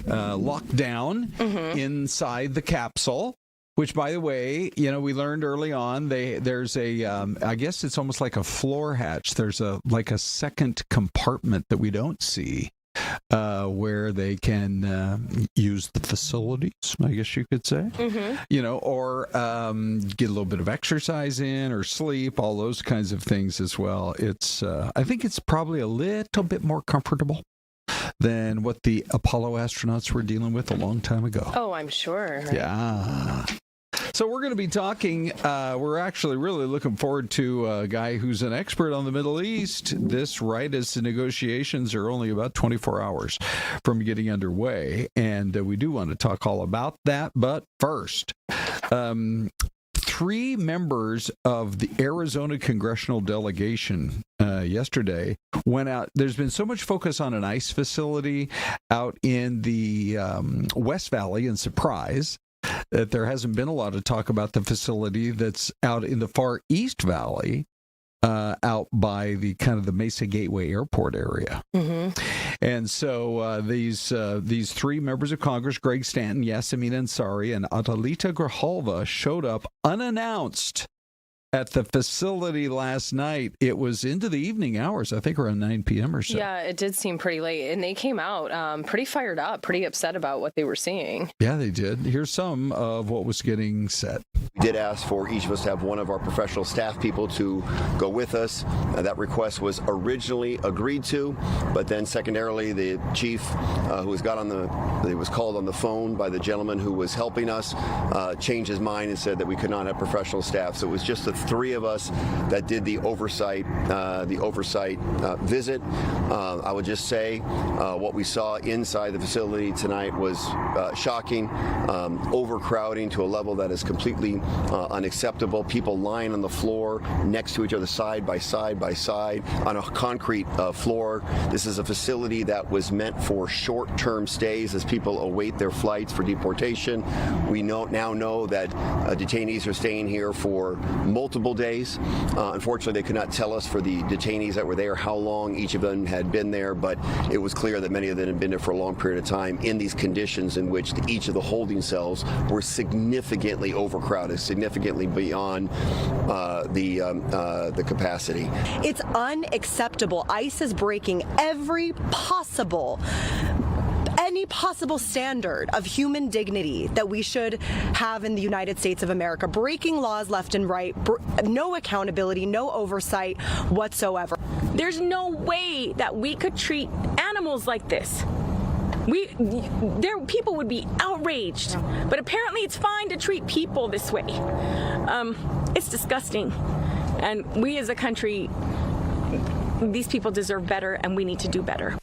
locked down inside the capsule. Which, by the way, we learned early on, there's a, I guess it's almost like a floor hatch. There's a second compartment that we don't see where they can use the facilities, I guess you could say, or get a little bit of exercise in or sleep, all those kinds of things as well. It's, I think it's probably a little bit more comfortable than what the Apollo astronauts were dealing with a long time ago. Oh, I'm sure. Right? Yeah. So we're going to be talking, we're actually really looking forward to a guy who's an expert on the Middle East. This right as the negotiations are only about 24 hours from getting underway. And we do want to talk all about that. But first, 3 members of the Arizona congressional delegation yesterday went out. There's been so much focus on an ICE facility out in the West Valley in Surprise that there hasn't been a lot of talk about the facility that's out in the far East Valley, out by the kind of the Mesa Gateway Airport area. And so these 3 members of Congress, Greg Stanton, Yasemin Ansari, and Atalita Grijalva, showed up unannounced at the facility last night. It was into the evening hours, I think around 9 p.m. or so. Yeah, it did seem pretty late. And they came out pretty fired up, pretty upset about what they were seeing. Yeah, they did. Here's some of what was getting said. We did ask for each of us to have one of our professional staff people to go with us. That request was originally agreed to, but then secondarily, the chief who was called on the phone by the gentleman who was helping us, changed his mind and said that we could not have professional staff. So it was just the 3 of us that did the oversight visit. I would just say what we saw inside the facility tonight was shocking, overcrowding to a level that is completely unacceptable. People lying on the floor next to each other, side by side on a concrete floor. This is a facility that was meant for short-term stays as people await their flights for deportation. We now know that detainees are staying here for multiple days. Unfortunately, they could not tell us for the detainees that were there how long each of them had been there, but it was clear that many of them had been there for a long period of time in these conditions in which each of the holding cells were significantly overcrowded, significantly beyond the capacity. It's unacceptable. ICE is breaking any possible standard of human dignity that we should have in the United States of America, breaking laws left and right, no accountability, no oversight whatsoever. There's no way that we could treat animals like this. People would be outraged, but apparently it's fine to treat people this way. It's disgusting, and we as a country, these people deserve better, and we need to do better.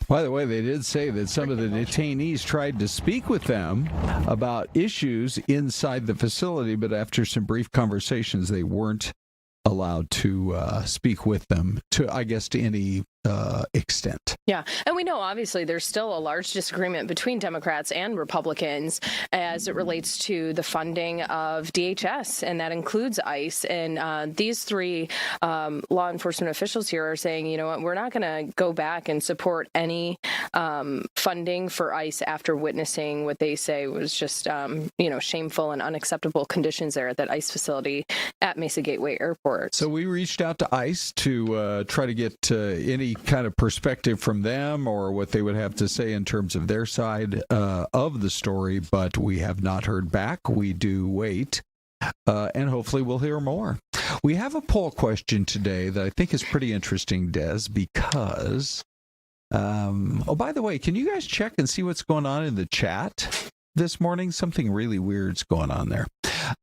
By the way, they did say that some of the detainees tried to speak with them about issues inside the facility, but after some brief conversations, they weren't allowed to speak with them to any extent. Yeah, and we know obviously there's still a large disagreement between Democrats and Republicans as it relates to the funding of DHS, and that includes ICE. And these 3 law enforcement officials here are saying, you know what, we're not going to go back and support any funding for ICE after witnessing what they say was just shameful and unacceptable conditions there at that ICE facility at Mesa Gateway Airport. So we reached out to ICE to try to get any kind of perspective from them or what they would have to say in terms of their side of the story, but we have not heard back. We do wait, and hopefully we'll hear more. We have a poll question today that I think is pretty interesting, Des, because by the way, can you guys check and see what's going on in the chat this morning? Something really weird's going on there.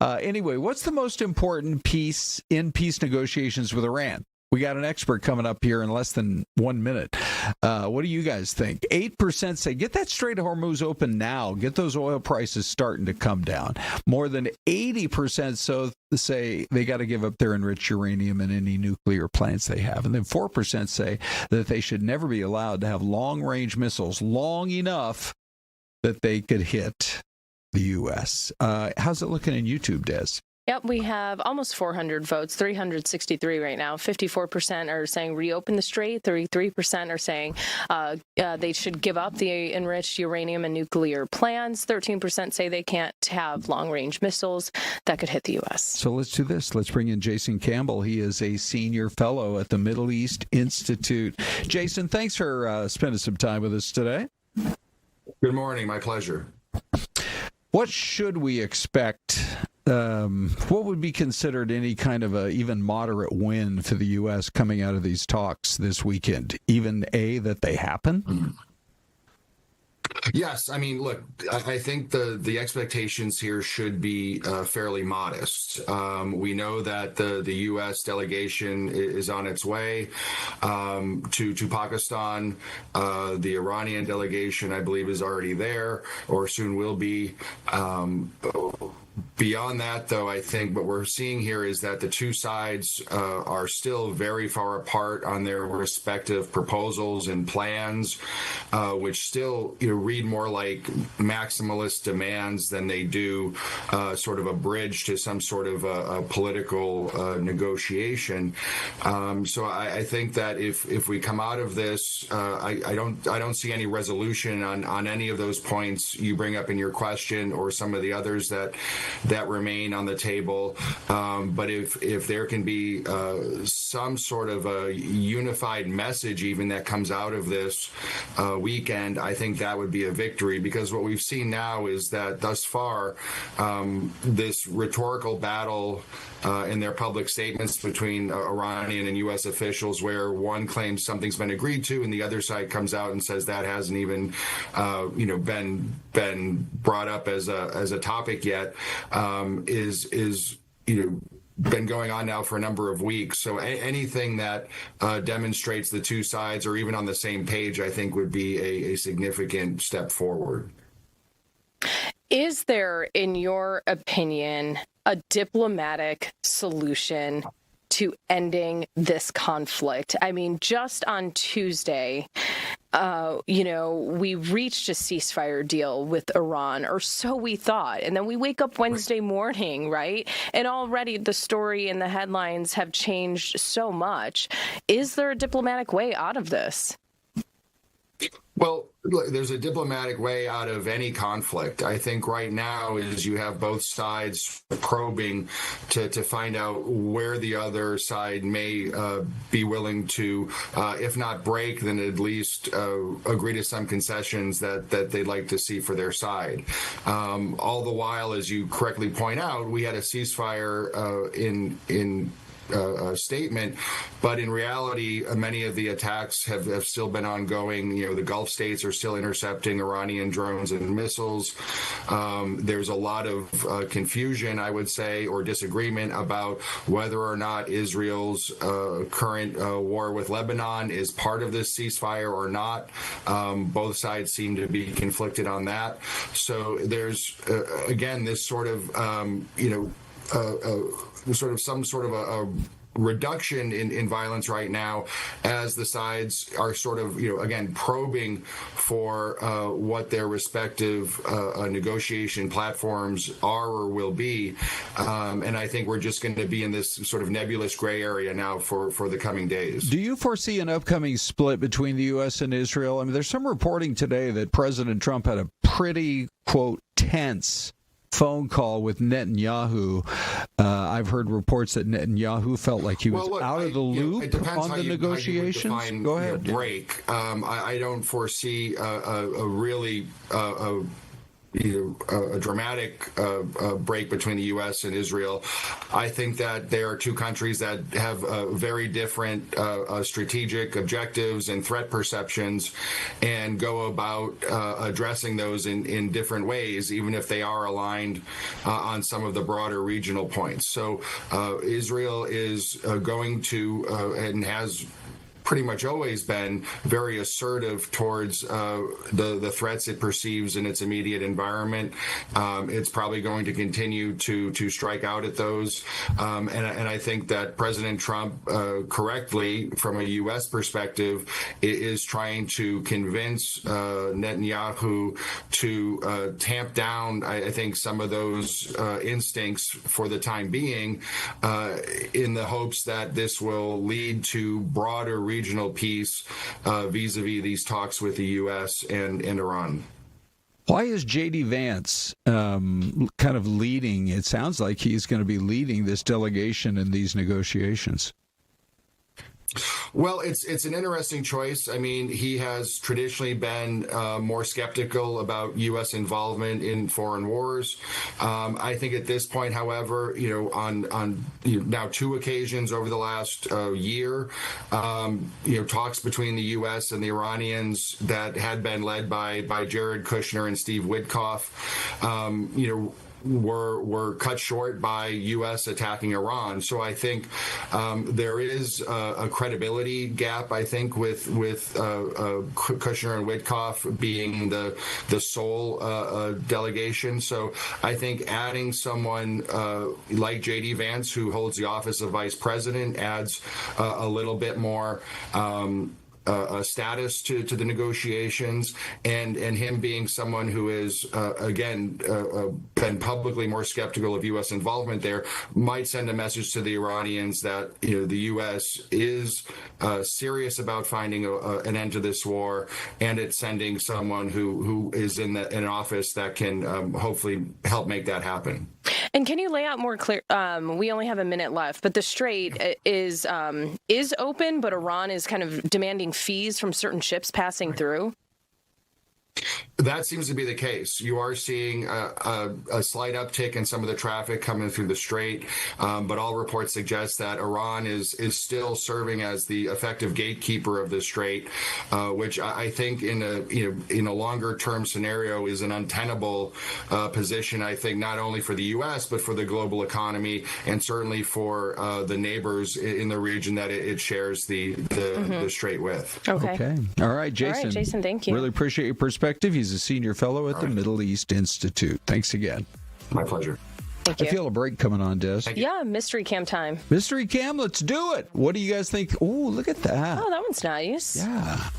Anyway, what's the most important piece in peace negotiations with Iran? We got an expert coming up here in less than 1 minute. What do you guys think? 8% say, get that Strait of Hormuz open now. Get those oil prices starting to come down. More than 80% so say they got to give up their enriched uranium and any nuclear plants they have. And then 4% say that they should never be allowed to have long-range missiles long enough that they could hit the U.S. How's it looking in YouTube, Des? Yep, we have almost 400 votes, 363 right now. 54% are saying reopen the strait. 33% are saying they should give up the enriched uranium and nuclear plans. 13% say they can't have long-range missiles that could hit the U.S. So let's do this. Let's bring in Jason Campbell. He is a senior fellow at the Middle East Institute. Jason, thanks for spending some time with us today. Good morning. My pleasure. What should we expect? What would be considered any kind of a even moderate win for the U.S. coming out of these talks this weekend? Even that they happen? Yes, I mean, look, I think the expectations here should be fairly modest. We know that the U.S. delegation is on its way to Pakistan. The Iranian delegation, I believe, is already there or soon will be. Beyond that, though, I think what we're seeing here is that the two sides are still very far apart on their respective proposals and plans, which still read more like maximalist demands than they do sort of a bridge to some sort of a political negotiation. So I think that if we come out of this, I don't see any resolution on any of those points you bring up in your question or some of the others that remain on the table. But if there can be some sort of a unified message even that comes out of this weekend, I think that would be a victory, because what we've seen now is that thus far this rhetorical battle in their public statements between Iranian and U.S. officials, where one claims something's been agreed to and the other side comes out and says that hasn't even been brought up as a topic yet, is been going on now for a number of weeks. So anything that demonstrates the two sides are even on the same page, I think would be a significant step forward. Is there, in your opinion, a diplomatic solution to ending this conflict? I mean, just on Tuesday, we reached a ceasefire deal with Iran, or so we thought. And then we wake up Wednesday morning, right? And already the story and the headlines have changed so much. Is there a diplomatic way out of this? Well, look, there's a diplomatic way out of any conflict. I think right now is you have both sides probing to find out where the other side may be willing to, if not break, then at least agree to some concessions that they'd like to see for their side. All the while, as you correctly point out, we had a ceasefire in statement, but in reality, many of the attacks have still been ongoing. The Gulf states are still intercepting Iranian drones and missiles. There's a lot of confusion, I would say, or disagreement about whether or not Israel's current war with Lebanon is part of this ceasefire or not. Both sides seem to be conflicted on that. So there's, again, this sort of, some sort of a reduction in violence right now, as the sides are sort of, again, probing for what their respective negotiation platforms are or will be. And I think we're just going to be in this sort of nebulous gray area now for the coming days. Do you foresee an upcoming split between the U.S. and Israel? I mean, there's some reporting today that President Trump had a pretty, quote, tense phone call with Netanyahu. I've heard reports that Netanyahu felt like he was out of the loop on the negotiations. Go ahead. Break. I don't foresee a really a dramatic break between the U.S. and Israel. I think that they are two countries that have very different strategic objectives and threat perceptions, and go about addressing those in different ways, even if they are aligned on some of the broader regional points. So Israel is going to and has pretty much always been very assertive towards the threats it perceives in its immediate environment. It's probably going to continue to strike out at those. And I think that President Trump, correctly, from a U.S. perspective, is trying to convince Netanyahu to tamp down, I think, some of those instincts for the time being, in the hopes that this will lead to broader regional peace vis-a-vis these talks with the U.S. and Iran. Why is J.D. Vance kind of leading? It sounds like he's going to be leading this delegation in these negotiations. Well, it's an interesting choice. I mean, he has traditionally been more skeptical about U.S. involvement in foreign wars. I think at this point, however, on now two occasions over the last year, talks between the U.S. and the Iranians that had been led by Jared Kushner and Steve Witkoff, were cut short by U.S. attacking Iran. So I think there is a credibility gap, I think, with Kushner and Witkoff being the sole delegation. So I think adding someone like J.D. Vance, who holds the office of vice president, adds a little bit more status to the negotiations, and him being someone who is again been publicly more skeptical of U.S. involvement there, might send a message to the Iranians that the U.S. is serious about finding an end to this war, and it's sending someone who is in an office that can hopefully help make that happen. And can you lay out more clear? We only have a minute left, but the Strait is open, but Iran is kind of demanding fees from certain ships passing through. That seems to be the case. You are seeing a slight uptick in some of the traffic coming through the Strait, but all reports suggest that Iran is still serving as the effective gatekeeper of the Strait, which I think in a longer term scenario is an untenable position. I think not only for the U.S. but for the global economy, and certainly for the neighbors in the region that it shares the Strait with. Okay. All right, Jason. All right, Jason. Thank you. Really appreciate your perspective. He's a senior fellow at the Middle East Institute. Thanks again. My pleasure. Thank you. I feel a break coming on, Des. Yeah, mystery cam time. Mystery cam, let's do it. What do you guys think? Oh, look at that. Oh, that one's nice. Yeah.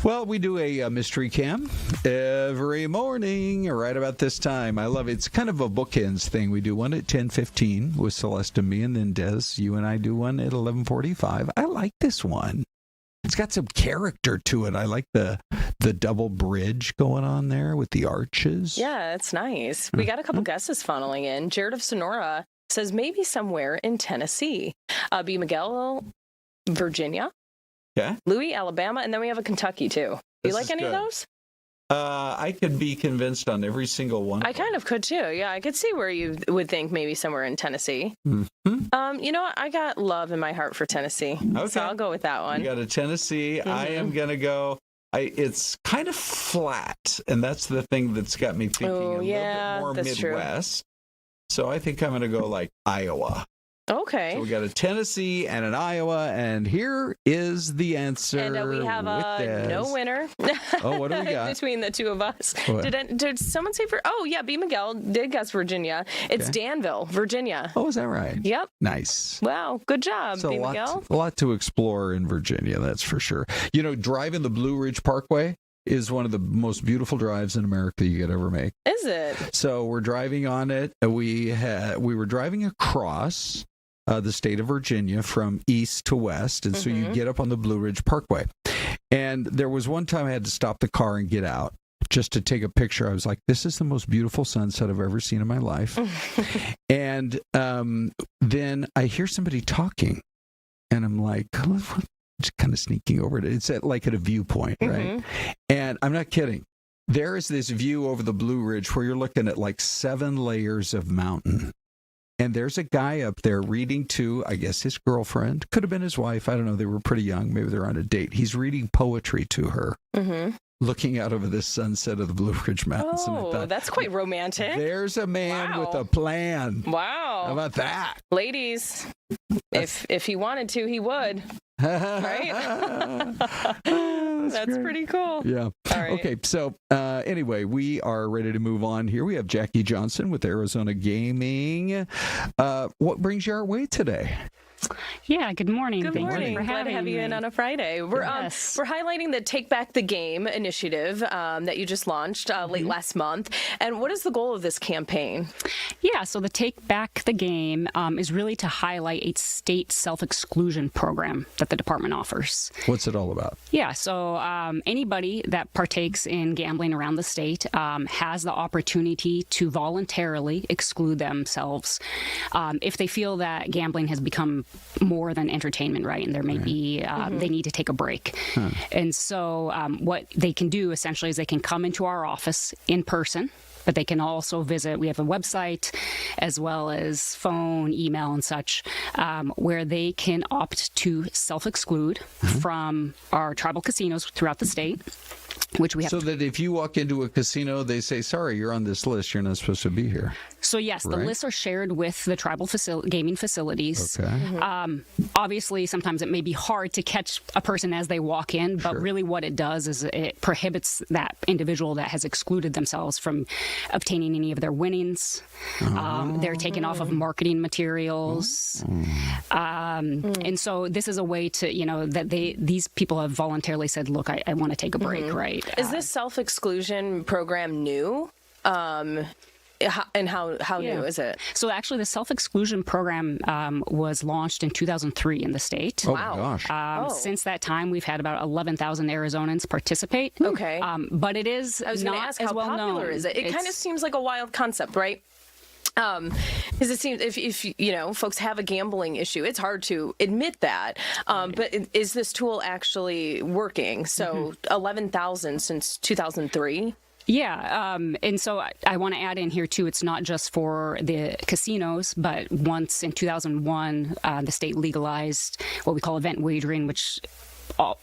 Well, we do a mystery cam every morning right about this time. I love it. It's kind of a bookends thing. We do one at 10:15 with Syleste and me, and then Des, you and I do one at 11:45. I like this one. It's got some character to it. I like the double bridge going on there with the arches. Yeah, it's nice. We got a couple guesses funneling in. Jared of Sonora says maybe somewhere in Tennessee. B. Miguel, Virginia. Yeah. Louis, Alabama, and then we have a Kentucky too. Do you like any of those? I could be convinced on every single one. I kind of could too. Yeah, I could see where you would think maybe somewhere in Tennessee. Mm-hmm. You know what? I got love in my heart for Tennessee. Okay. So I'll go with that one. You got a Tennessee. Mm-hmm. I am going to go. It's kind of flat, and that's the thing that's got me thinking a little bit more Midwest. True. So I think I'm going to go like Iowa. Okay. So we got a Tennessee and an Iowa, and here is the answer. And we have no winner. Oh, what do we got? Between the two of us. What? Did someone say Oh, yeah, B. Miguel did guess Virginia. It's Danville, Virginia. Oh, is that right? Yep. Nice. Wow, good job, So B. Miguel. A lot to explore in Virginia, that's for sure. You know, driving the Blue Ridge Parkway is one of the most beautiful drives in America you could ever make. Is it? So we're driving on it. We were driving across the state of Virginia from east to west. And so you get up on the Blue Ridge Parkway. And there was one time I had to stop the car and get out just to take a picture. I was like, this is the most beautiful sunset I've ever seen in my life. And then I hear somebody talking. And I'm like, just kind of sneaking over to it. It's at a viewpoint, right? And I'm not kidding. There is this view over the Blue Ridge where you're looking at like 7 layers of mountain. And there's a guy up there reading to, I guess, his girlfriend. Could have been his wife. I don't know. They were pretty young. Maybe they're on a date. He's reading poetry to her, looking out over the sunset of the Blue Ridge Mountains. Oh, and I thought, that's quite romantic. There's a man with a plan. Wow. How about that? Ladies, if he wanted to, he would. Right? That's pretty cool. Yeah. All right. Okay. So anyway, we are ready to move on here. We have Jackie Johnson with Arizona Gaming. What brings you our way today? Yeah, good morning. Good morning. Glad to have you in on a Friday. We're highlighting the Take Back the Game initiative that you just launched late last month. And what is the goal of this campaign? Yeah, so the Take Back the Game is really to highlight a state self-exclusion program that the department offers. What's it all about? Yeah, so anybody that partakes in gambling around the state has the opportunity to voluntarily exclude themselves if they feel that gambling has become more than entertainment, right? And there may be, they need to take a break. And so what they can do essentially is they can come into our office in person, but they can also visit, we have a website as well as phone, email and such, where they can opt to self-exclude from our tribal casinos throughout the state. Which we have. So that if you walk into a casino, they say, sorry, you're on this list. You're not supposed to be here. So, yes, the lists are shared with the tribal gaming facilities. Okay. Obviously, sometimes it may be hard to catch a person as they walk in, but really what it does is it prohibits that individual that has excluded themselves from obtaining any of their winnings. They're taken off of marketing materials. And so this is a way to, that these people have voluntarily said, look, I want to take a break, right? Is this self-exclusion program new? And how new is it? So actually, the self-exclusion program was launched in 2003 in the state. Oh, wow. My gosh. Since that time, we've had about 11,000 Arizonans participate. Okay. But it is I was not ask, as how well popular known. Is it? It kind of seems like a wild concept, right? Because it seems if folks have a gambling issue, it's hard to admit that. But is this tool actually working? So 11,000 since 2003. Yeah, and so I want to add in here, too, it's not just for the casinos, but once in 2001, the state legalized what we call event wagering, which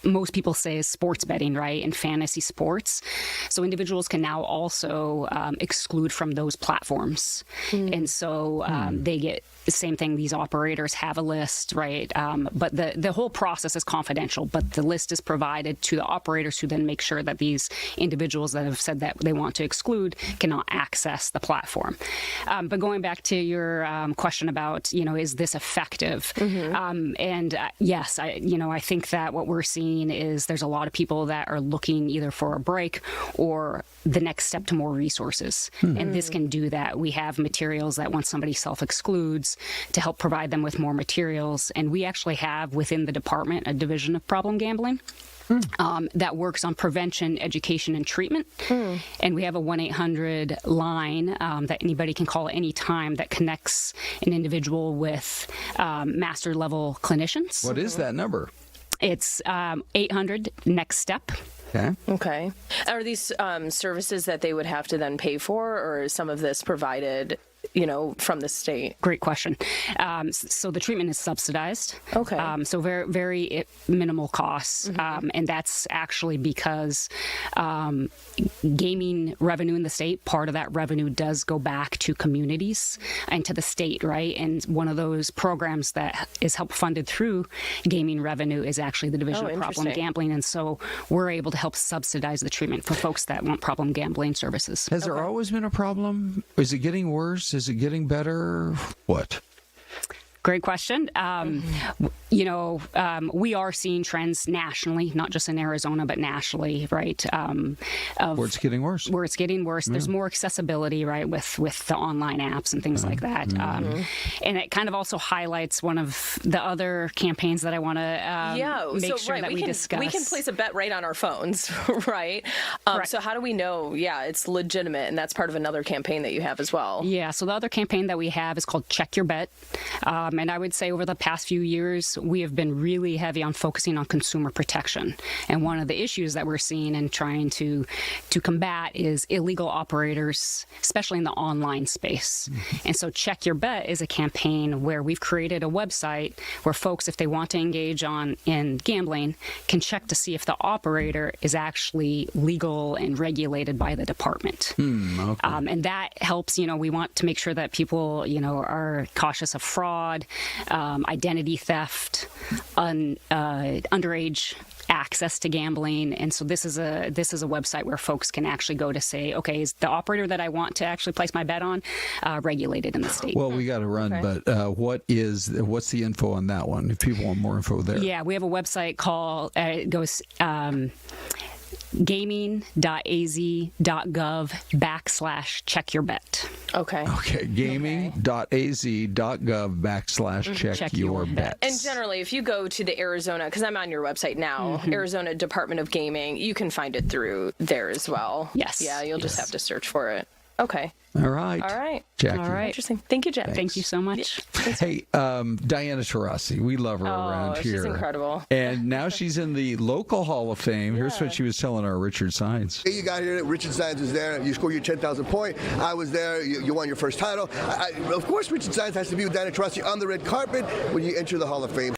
most people say is sports betting, right, and fantasy sports. So individuals can now also exclude from those platforms. And so they get the same thing. These operators have a list, right? But the whole process is confidential, but the list is provided to the operators who then make sure that these individuals that have said that they want to exclude cannot access the platform. But going back to your question about, is this effective? And yes, I think that what we're seeing is there's a lot of people that are looking either for a break or the next step to more resources. And this can do that. We have materials that once somebody self-excludes to help provide them with more materials. And we actually have within the department a division of problem gambling. That works on prevention, education, and treatment. And we have a 1-800 line that anybody can call at any time that connects an individual with master level clinicians. What is that number? It's 800 Next Step. Okay. Are these services that they would have to then pay for, or is some of this provided, from the state? Great question. So the treatment is subsidized. Okay. So very, very minimal costs. And that's actually because gaming revenue in the state, part of that revenue does go back to communities and to the state, right? And one of those programs that is help funded through gaming revenue is actually the Division of Problem Gambling. And so we're able to help subsidize the treatment for folks that want problem gambling services. Has there always been a problem? Is it getting worse? Is it getting better? What? Great question. We are seeing trends nationally, not just in Arizona, but nationally, right? Where it's getting worse. Where it's getting worse. There's more accessibility, right, with the online apps and things like that. And it kind of also highlights one of the other campaigns that I want to make sure that we discuss. We can place a bet right on our phones, right? So how do we know, it's legitimate, and that's part of another campaign that you have as well? Yeah, so the other campaign that we have is called Check Your Bet. And I would say over the past few years, we have been really heavy on focusing on consumer protection. And one of the issues that we're seeing and trying to combat is illegal operators, especially in the online space. And so Check Your Bet is a campaign where we've created a website where folks, if they want to engage in gambling, can check to see if the operator is actually legal and regulated by the department. And that helps, we want to make sure that people, are cautious of fraud, identity theft, underage access to gambling. And so this is a website where folks can actually go to say, okay, is the operator that I want to actually place my bet on regulated in the state? Well, we got to run, but what's the info on that one? If people want more info there. Yeah, we have a website called, it goes gaming.az.gov/check-your-bet. Okay, gaming.az.gov/check-your-bet. And generally, if you go to the Arizona, because I'm on your website now, Arizona Department of Gaming, you can find it through there as well. Yes. Yeah, you'll just have to search for it. Okay. All right. Jackie. All right. Interesting. Thank you, Jen. Thank you so much. Hey, Diana Taurasi, we love her around here. She's incredible. And now she's in the local Hall of Fame. Here's what she was telling our Richard Sines. Hey, you got here. Richard Sines was there. You scored your 10,000 point. I was there. You won your first title. Of course, Richard Sines has to be with Diana Taurasi on the red carpet when you enter the Hall of Fame.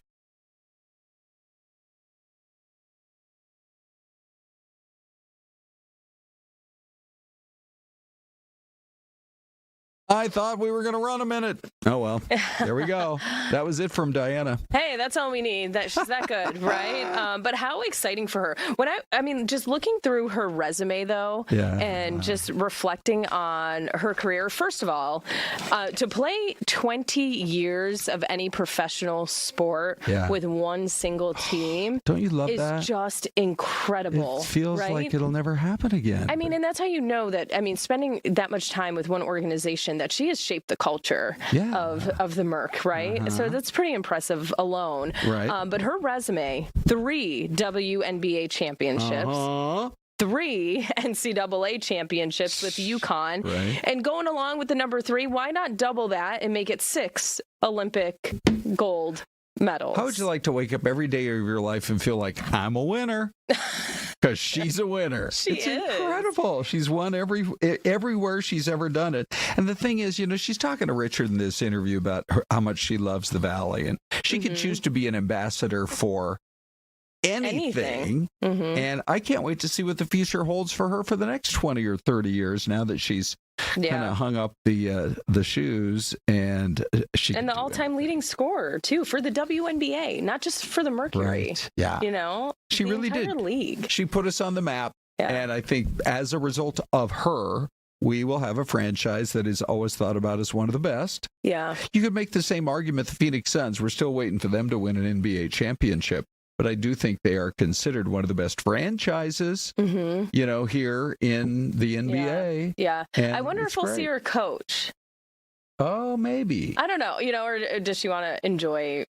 I thought we were going to run a minute. Oh, well, there we go. That was it from Diana. Hey, that's all we need. That she's that good, right? But how exciting for her. When I mean, just looking through her resume, though, and just reflecting on her career, first of all, to play 20 years of any professional sport with one single team Don't you love that? Is just incredible. It feels like it'll never happen again. I mean, and that's how you know that, spending that much time with one organization, that she has shaped the culture of the Merc, right? So that's pretty impressive alone. Right. But her resume, 3 WNBA championships. 3 NCAA championships with UConn. And going along with the number 3, why not double that and make it 6 Olympic gold medals? How would you like to wake up every day of your life and feel like I'm a winner? Because she's a winner. It's incredible. She's won everywhere she's ever done it. And the thing is, she's talking to Richard in this interview about how much she loves the Valley. And she could choose to be an ambassador for anything. And I can't wait to see what the future holds for her for the next 20 or 30 years now that she's kind of hung up the shoes. And the all-time leading scorer, too, for the WNBA, not just for the Mercury. Right. Yeah. She really did. League. She put us on the map. And I think as a result of her, we will have a franchise that is always thought about as one of the best. Yeah. You could make the same argument the Phoenix Suns. We're still waiting for them to win an NBA championship. but I do think they are considered one of the best franchises, here in the NBA. Yeah. And I wonder if we'll see her coach. Oh, maybe. I don't know, or does she want to enjoy,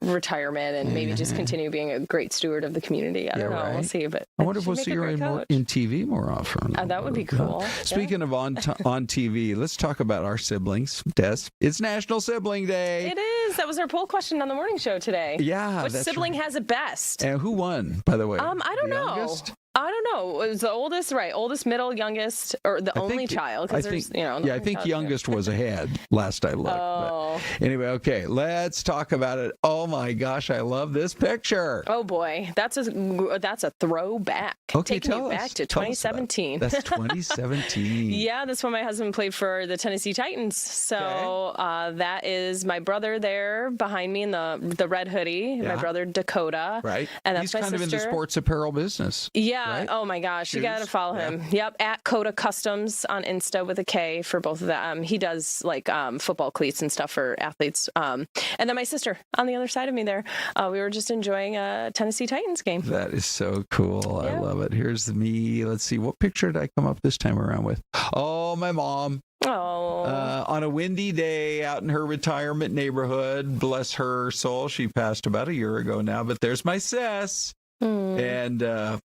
retirement and maybe just continue being a great steward of the community? I don't know. Right. We'll see. But I wonder if we'll see her in TV more often. That would be cool. Speaking of on TV, let's talk about our siblings. Des, it's National Sibling Day. It is. That was our poll question on the morning show today. Yeah. Which sibling has it best? And who won, by the way? I don't know. Youngest? I don't know. It was the oldest, right? Oldest, middle, youngest, or the only child? I think, I think youngest was ahead last I looked. Oh. But anyway, okay, let's talk about it. Oh my gosh, I love this picture. Oh boy, that's a throwback. Okay, taking you back to 2017. That's 2017. Yeah, that's when my husband played for the Tennessee Titans. So that is my brother there behind me in the red hoodie. My brother Dakota. Right. And that's He's my kind sister. of in the sports apparel business. Yeah. Right? Oh my gosh, Shoes? you got to follow him. Yep, at Coda Customs on Insta with a K for both of them. He does like football cleats and stuff for athletes. And then my sister on the other side of me there. We were just enjoying a Tennessee Titans game. That is so cool. I love it. Here's me. Let's see, what picture did I come up this time around with? Oh, my mom. Oh. On a windy day out in her retirement neighborhood. Bless her soul. She passed about a year ago now, but there's my sis. And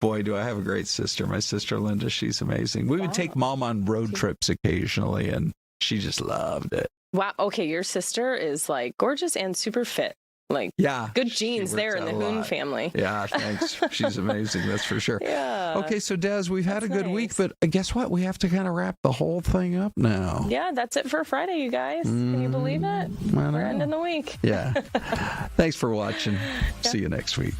boy, do I have a great sister. My sister Linda, she's amazing. We would take mom on road trips occasionally, and she just loved it. Wow. Okay, your sister is like gorgeous and super fit. Like, good genes there in the Hoon family. Yeah, thanks. She's amazing, that's for sure. Yeah. Okay, so Des, we've had a good week, but guess what? We have to kind of wrap the whole thing up now. Yeah, that's it for Friday, you guys. Can you believe it? We're ending the week. Yeah. Thanks for watching. See you next week.